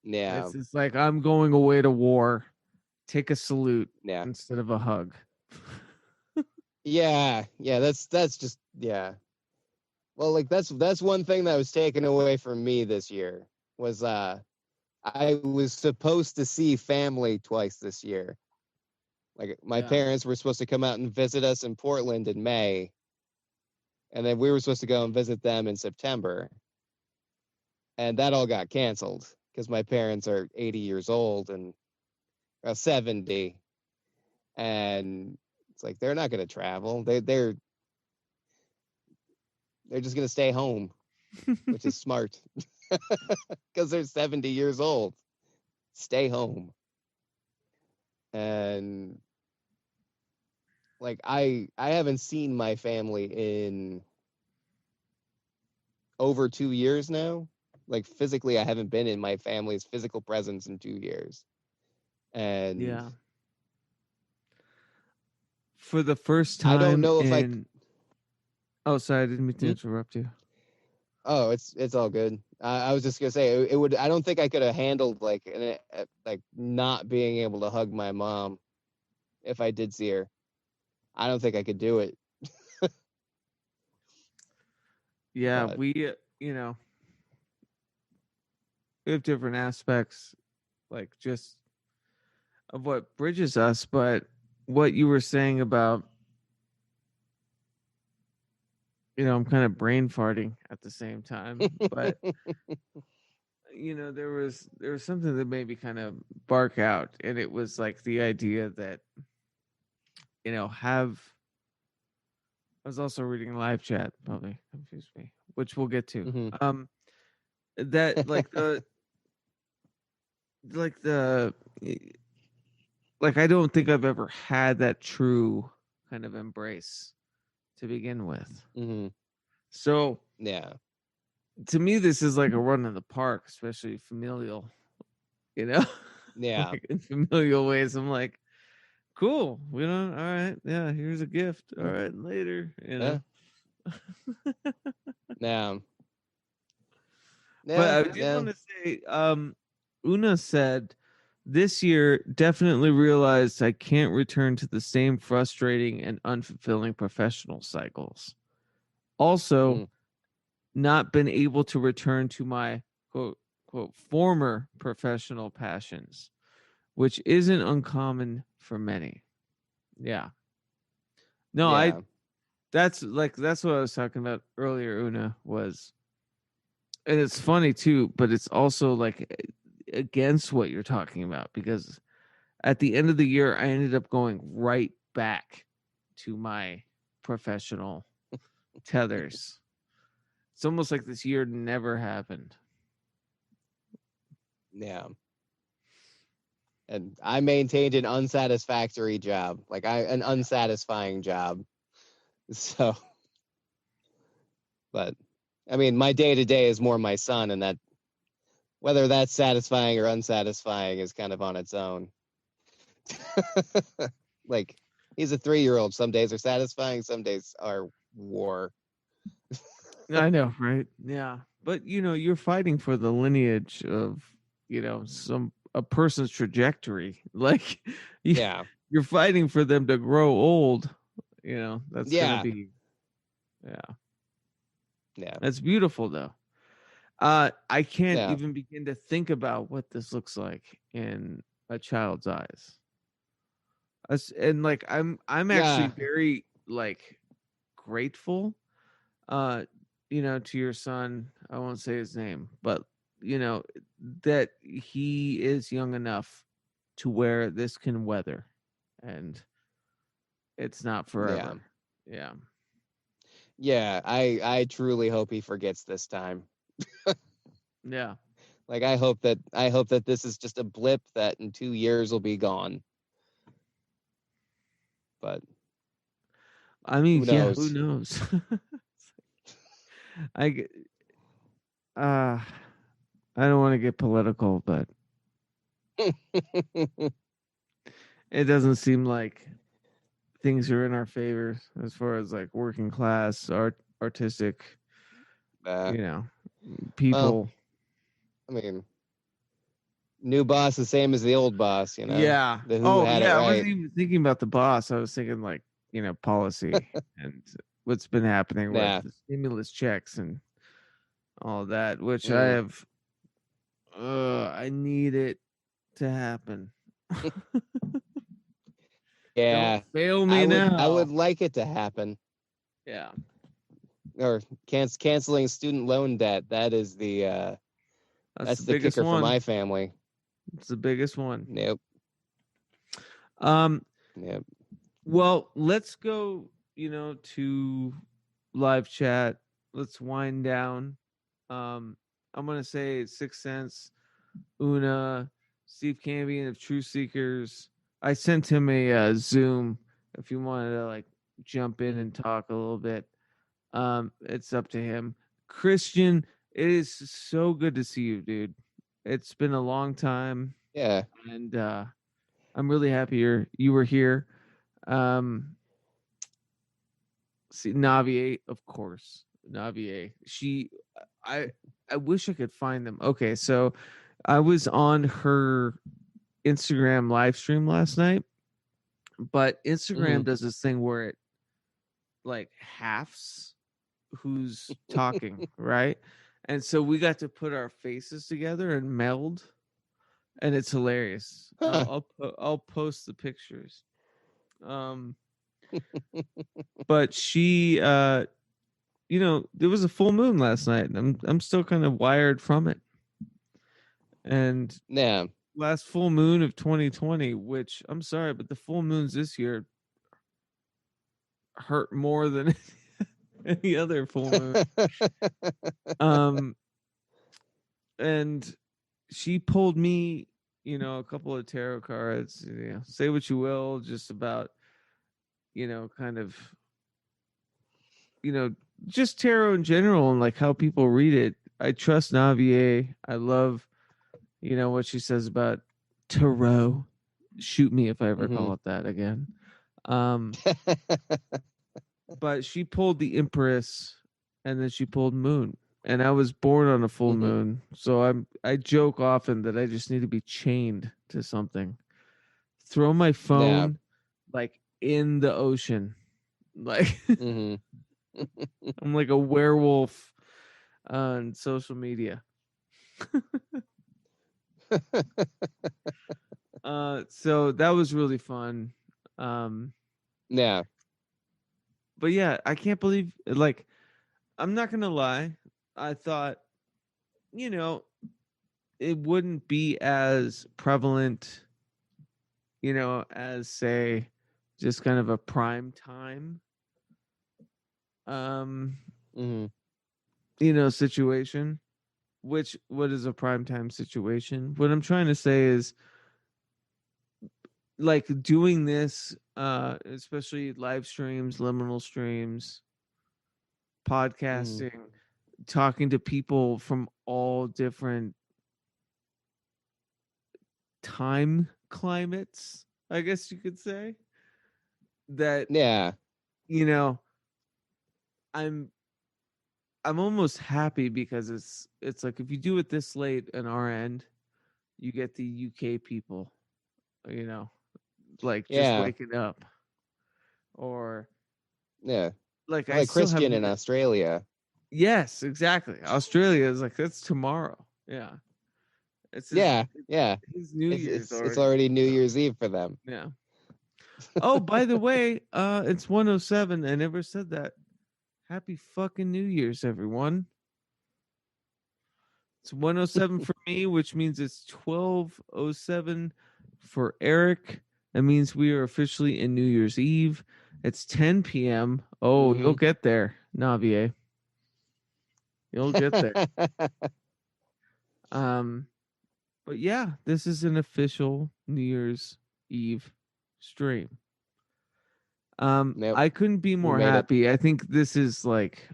Yeah. It's just like, I'm going away to war, take a salute Yeah. instead of a hug. Yeah. Yeah. That's just, yeah. Well, like that's one thing that was taken away from me this year was I was supposed to see family twice this year. Like my Yeah. parents were supposed to come out and visit us in Portland in May, and then we were supposed to go and visit them in September. And that all got canceled because my parents are 80 years old and 70, and it's like they're not going to travel. They're just going to stay home, which is smart because they're 70 years old. Stay home. And like I haven't seen my family in over 2 years now. Like physically, I haven't been in my family's physical presence in 2 years. And Yeah. For the first I don't time know if in Oh, sorry, I didn't mean to interrupt you. Oh, it's all good. I was just gonna say it would. I don't think I could have handled like not being able to hug my mom if I did see her. I don't think I could do it. Yeah, But we we have different aspects, like just of what bridges us, but what you were saying about, I'm kind of brain farting at the same time, but there was something that made me kind of bark out, and it was like the idea that have I was also reading live chat, probably confused me, which we'll get to. Mhm. That like the like I don't think I've ever had that true kind of embrace to begin with. Mhm. So Yeah. to me, this is like a run in the park, especially familial, you know, Yeah. like in familial ways. I'm like, cool, all right, yeah, here's a gift. All right, later, Yeah. Yeah. But Yeah. I did Yeah. want to say, Una said, this year definitely realized I can't return to the same frustrating and unfulfilling professional cycles. Also, Mm. not been able to return to my quote former professional passions, which isn't uncommon for many. Yeah. No, Yeah. that's what I was talking about earlier, Una, was, and it's funny too, but it's also like against what you're talking about, because at the end of the year I ended up going right back to my professional tethers. It's almost like this year never happened. Yeah. And I maintained an unsatisfactory job, like an unsatisfying job. So, but I mean, my day to day is more my son, and that whether that's satisfying or unsatisfying is kind of on its own. Like he's a 3-year-old. Some days are satisfying, some days are war. I know, right? Yeah. But you're fighting for the lineage of, some a person's trajectory. Like you, Yeah. you're fighting for them to grow old. That's going to Yeah. be, yeah. Yeah. That's beautiful though. I can't Yeah. even begin to think about what this looks like in a child's eyes. And like I'm actually Yeah. very like grateful to your son. I won't say his name, but you know that he is young enough to where this can weather, and it's not Yeah. forever. Yeah. Yeah. I truly hope he forgets this time. Yeah. Like I hope that this is just a blip that in 2 years will be gone. But I mean, who yeah, who knows? knows? I g- uh I don't want to get political, but it doesn't seem like things are in our favor as far as like working class, artistic, uh, you know, well, people. I mean, new boss the same as the old boss, Yeah. The who Oh, had it yeah. I right. wasn't even thinking about the boss. I was thinking like, policy and what's been happening with Nah. the stimulus checks and all that, which Mm. I need it to happen. Don't Yeah. fail I me would I now. would like it to happen. Yeah. Or canceling student loan debt. That is That's that's the the biggest kicker for one. my family. It's the biggest one. Nope. Um, Nope. well, let's go, to live chat. Let's wind down. I'm gonna say Sixth Sense, Una, Steve Cambion of True Seekers. I sent him a Zoom if you wanted to like jump in and talk a little bit. It's up to him. Christian, it is so good to see you, dude. It's been a long time, Yeah. and I'm really happy you were here. Um, see, Navier, of course, Navier. I, I wish I could find them. Okay, so I was on her Instagram live stream last night, But Instagram Mhm. does this thing where it like halves who's talking, right? And so we got to put our faces together and meld, and it's hilarious. Huh. I'll post the pictures. Um, but she, there was a full moon last night, and I'm still kind of wired from it. And Yeah. last full moon of 2020, which I'm sorry, but the full moons this year hurt more than any other full moon. Um, and she pulled me, a couple of tarot cards. Say what you will, just about, kind of, you know, just tarot in general and like how people read it. I trust Navier. I love, what she says about tarot. Shoot me if I ever Mhm. call it that again. Um, but she pulled the Empress, and then she pulled Moon. And I was born on a full Mhm. moon, so I joke often that I just need to be chained to something. Throw my Yeah. phone like in the ocean. Like Mhm. I'm like a werewolf on social media. So that was really fun. Um, Yeah. but yeah, I can't believe like I'm not gonna lie. I thought, you know, it wouldn't be as prevalent, as say just kind of a prime time um, Mhm. situation. Which what is a prime time situation? What I'm trying to say is like doing this, especially live streams, liminal streams, Mhm. podcasting, talking to people from all different time climates, I guess you could say. That, Yeah. you know, I'm I'm almost happy because it's like if you do it this late on our end, you get the UK people, you know, like just Yeah. waking up. Or Yeah. like Or I like still Christian haven't in even. Australia. Yes, exactly. Australia is like that's tomorrow. Yeah. It's Yeah. Yeah. his New Year's It's already. already New So Year's Eve for them. yeah. Oh, by the way, it's 107. I never said that. Happy fucking New Year's, everyone. It's 107 for me, which means it's 12:07 for Eric. That means we are officially in New Year's Eve. It's 10 p.m. Oh, you'll Mhm. get there, Navier. You'll get there. Um, but yeah, this is an official New Year's Eve stream. Nope. I couldn't be We more made it. happy. I think this is like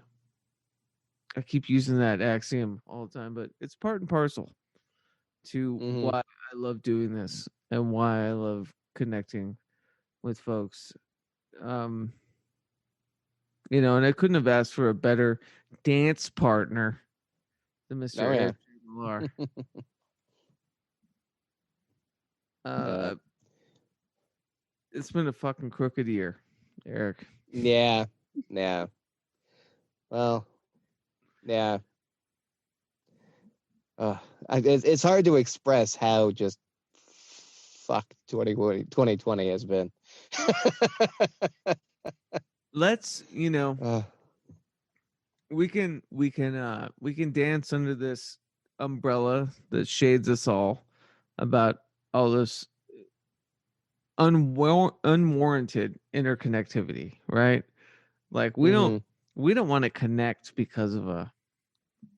I keep using that axiom all the time, but it's part and parcel to Mhm. why I love doing this and why I love connecting with folks. Um, and I couldn't have asked for a better dance partner than Mr. Oh yeah. Eric Millar. Yeah. Uh, it's been a fucking crooked year, Eric. Yeah. Yeah. Well, yeah. Uh, it's hard to express how just fuck 2020 has been. Let's, uh, we can dance under this umbrella that shades us all about all this unwarranted interconnectivity, right? Like mhm. we don't want to connect because of a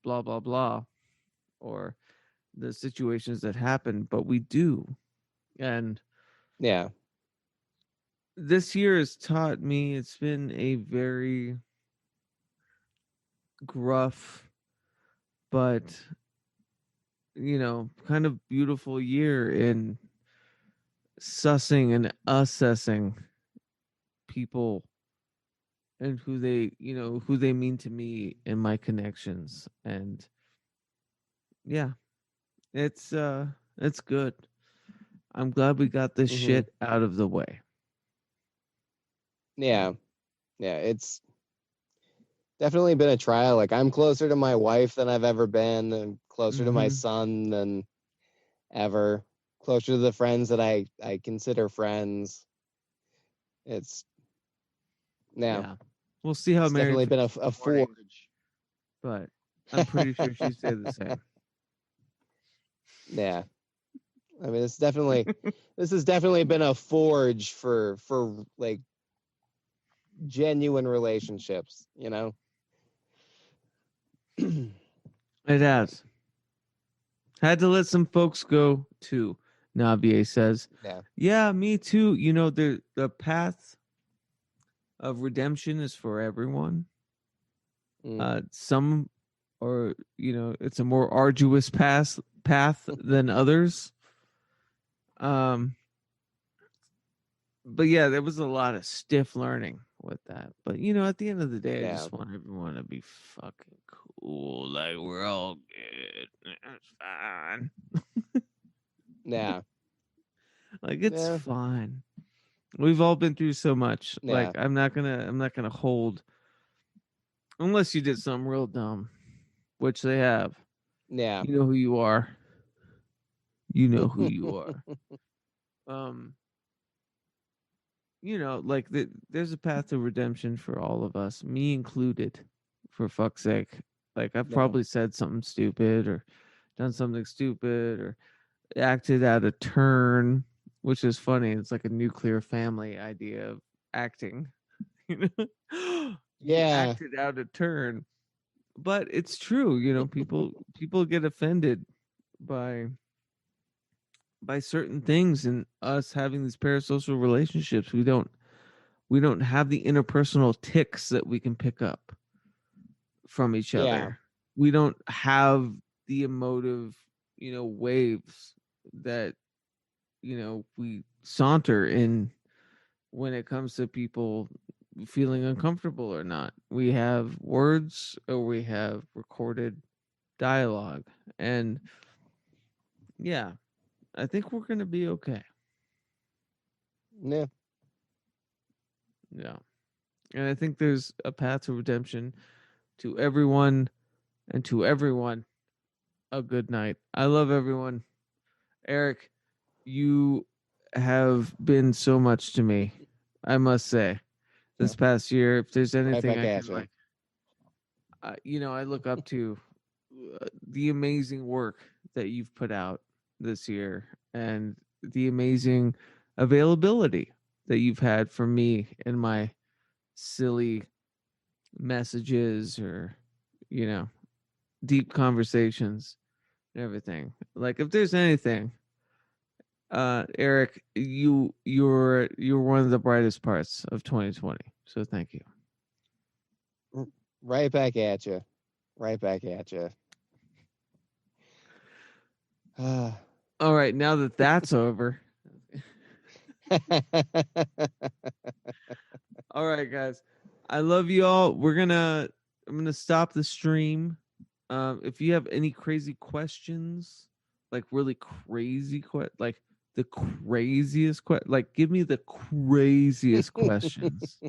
blah blah blah or the situations that happen, but we do. And Yeah. this year has taught me it's been a very gruff but kind of beautiful year in sussing and assessing people and who they mean to me and my connections. And yeah, it's good. I'm glad we got this Mhm. shit out of the way. Yeah. Yeah. It's definitely been a trial. Like, I'm closer to my wife than I've ever been, and closer to my Mm-hmm. son than ever. Closer to the friends that I consider friends. It's yeah. Yeah. We'll see how It's Mary definitely feels been in a the morning, forge. but I'm pretty sure she said the same. Yeah. I mean, this has definitely been a forge for like genuine relationships, you know? It has. Had to let some folks go too, Navier says. Yeah. Yeah, me too. You know, the path of redemption is for everyone. Mm, Some or it's a more arduous path than others. Um but yeah, there was a lot of stiff learning with that. But at the end of the day, I yeah. just want everyone to be fucking cool. Like we're all good. It's fine. Yeah. Like it's Yeah. fine. We've all been through so much. Like Yeah. I'm not gonna hold unless you did something real dumb, which they have. Yeah. You know who you are. You know who you are. Um, like there's a path to redemption for all of us, me included, for fuck's sake. Like I've Yeah. probably said something stupid or done something stupid or acted out of turn, which is funny. It's like a nuclear family idea of acting. You know, you Yeah. acted out of turn, but it's true. People get offended by certain things, and us having these parasocial relationships. We don't have the interpersonal ticks that we can pick up from each Yeah. other. We don't have the emotive, waves that we saunter in when it comes to people feeling uncomfortable or not. We have words or we have recorded dialogue. And yeah, I think we're going to be okay. Yeah. Yeah. And I think there's a path to redemption to everyone, and to everyone a good night. I love everyone. Eric, you have been so much to me, I must say, this past year. If there's Right anything back I at can you. I look up to the amazing work that you've put out this year and the amazing availability that you've had for me and my silly messages or you know deep conversations and everything. Like if there's anything, Eric, you're one of the brightest parts of 2020, so thank you. Right back at you. Right back at you. All right, now that that's over. All right, guys. I love you all. I'm gonna stop the stream. If you have any crazy questions, like really crazy like the craziest like give me the craziest questions.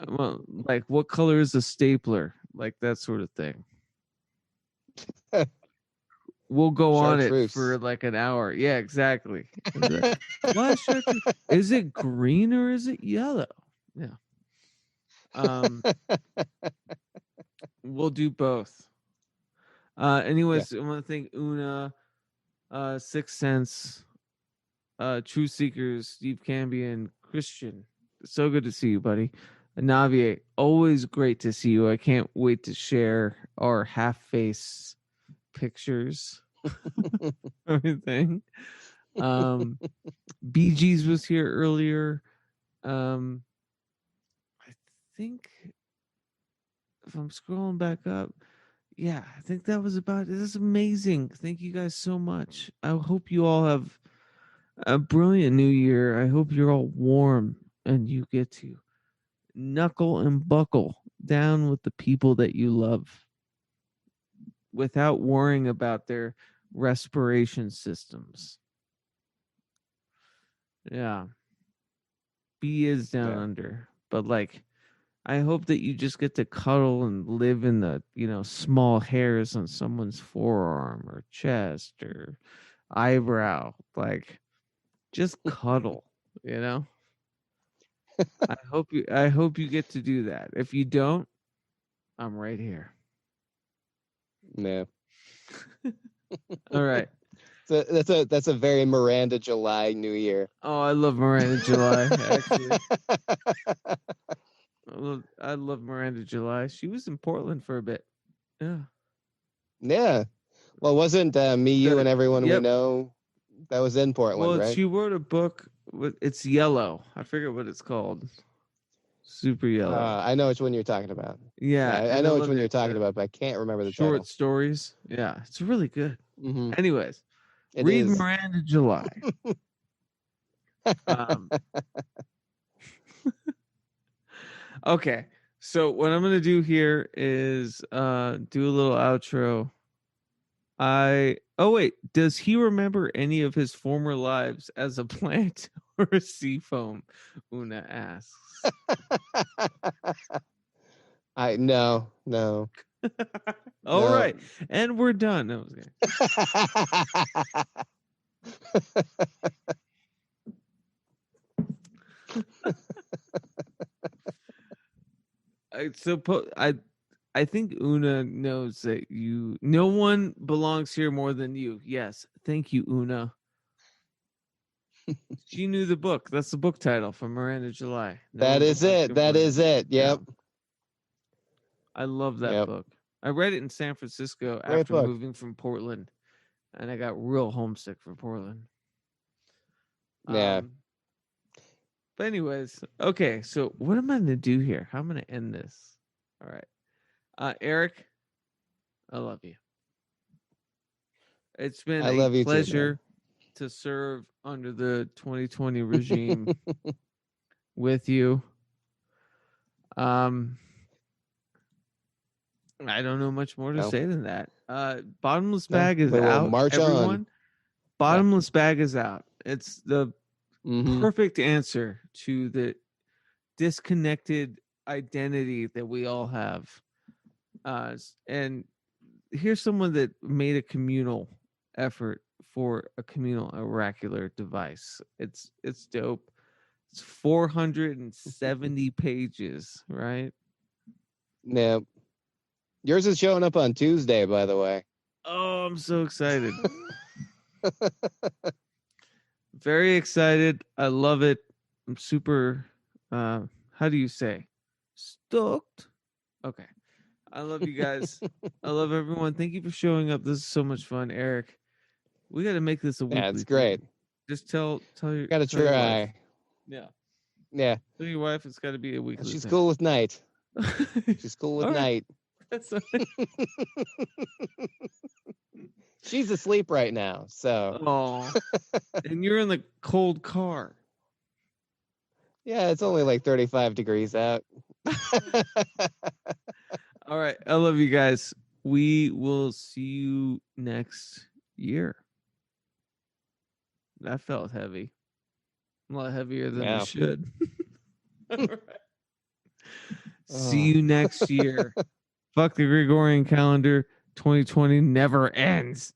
Well, like what color is a stapler? Like that sort of thing. We'll go on it for Chartreuse. like an hour. Yeah, exactly. Why is chartreuse? Is it green or is it yellow? Yeah. Um, we'll do both. Yeah. Anyways, I want to thank Una, Sixth Sense, True Seekers, Steve Cambion, Christian. So good to see you, buddy. Navier, always great to see you. I can't wait to share our half face pictures. Everything. BG's was here earlier. I think if I'm scrolling back up, yeah, I think that was about it. This is amazing. Thank you guys so much. I hope you all have a brilliant new year. I hope you're all warm and you get to knuckle and buckle down with the people that you love without worrying about their respiration systems. Yeah. B is down Yeah. under, but like I hope that you just get to cuddle and live in the, small hairs on someone's forearm or chest or eyebrow. Like just cuddle, you know? I hope you get to do that. If you don't, I'm right here. Yeah. All right. So that's a very Miranda July New Year. Oh, I love Miranda July, actually. I love Miranda July. She was in Portland for a bit. Yeah. Yeah. Well, wasn't Me, You, and Everyone We Yep. Know that was in Portland, Well, right? she wrote a book. It's yellow. I forget what it's called. Super yellow. I know which one you're talking about. Yeah, I and know which love one you're it. talking about, but I can't remember the Short title. stories. Yeah, it's really good. Mm-hmm. Anyways, It read is. Miranda July. Okay, so what I'm gonna do here is do a little outro. Oh wait, does he remember any of his former lives as a plant or a sea foam? Una asks. No. All No. right, and we're done. No, I suppose I think Una knows that no one belongs here more than you. Yes. Thank you, Una. She knew the book. That's the book title from Miranda July. That is it. That is it. Yep. Yeah. I love that Yep. book. I read it in San Francisco Great after book. moving from Portland, and I got real homesick for Portland. Yeah. But anyways, okay. So what am I going to do here? How am I going to end this? All right. Eric, I love you. It's been I love you too, pleasure to serve under the 2020 regime with you. I don't know much more to say than that. Bottomless Bag is out. March everyone. on. Bottomless Bag is out. It's the Mm-hmm. perfect answer to the disconnected identity that we all have. And here's someone that made a communal effort for a communal oracular device. It's dope. It's 470 pages, right? Yeah. Yours is showing up on Tuesday, by the way. Oh, I'm so excited. Very excited. I love it. I'm super how do you say? Stoked. Okay. I love you guys. I love everyone. Thank you for showing up. This is so much fun, Eric. We got to make this a weekly. Yeah, it's great. Thing. Just tell your. Got to try. Yeah. Yeah. Tell your wife it's got to be a weekly. She's thing. cool with night. She's cool with night. That's She's asleep right now, so. Oh. And you're in the cold car. Yeah, it's only like 35 degrees out. All right. I love you guys. We will see you next year. That felt heavy. A lot heavier than it should. All right. See you next year. Fuck the Gregorian calendar. 2020 never ends.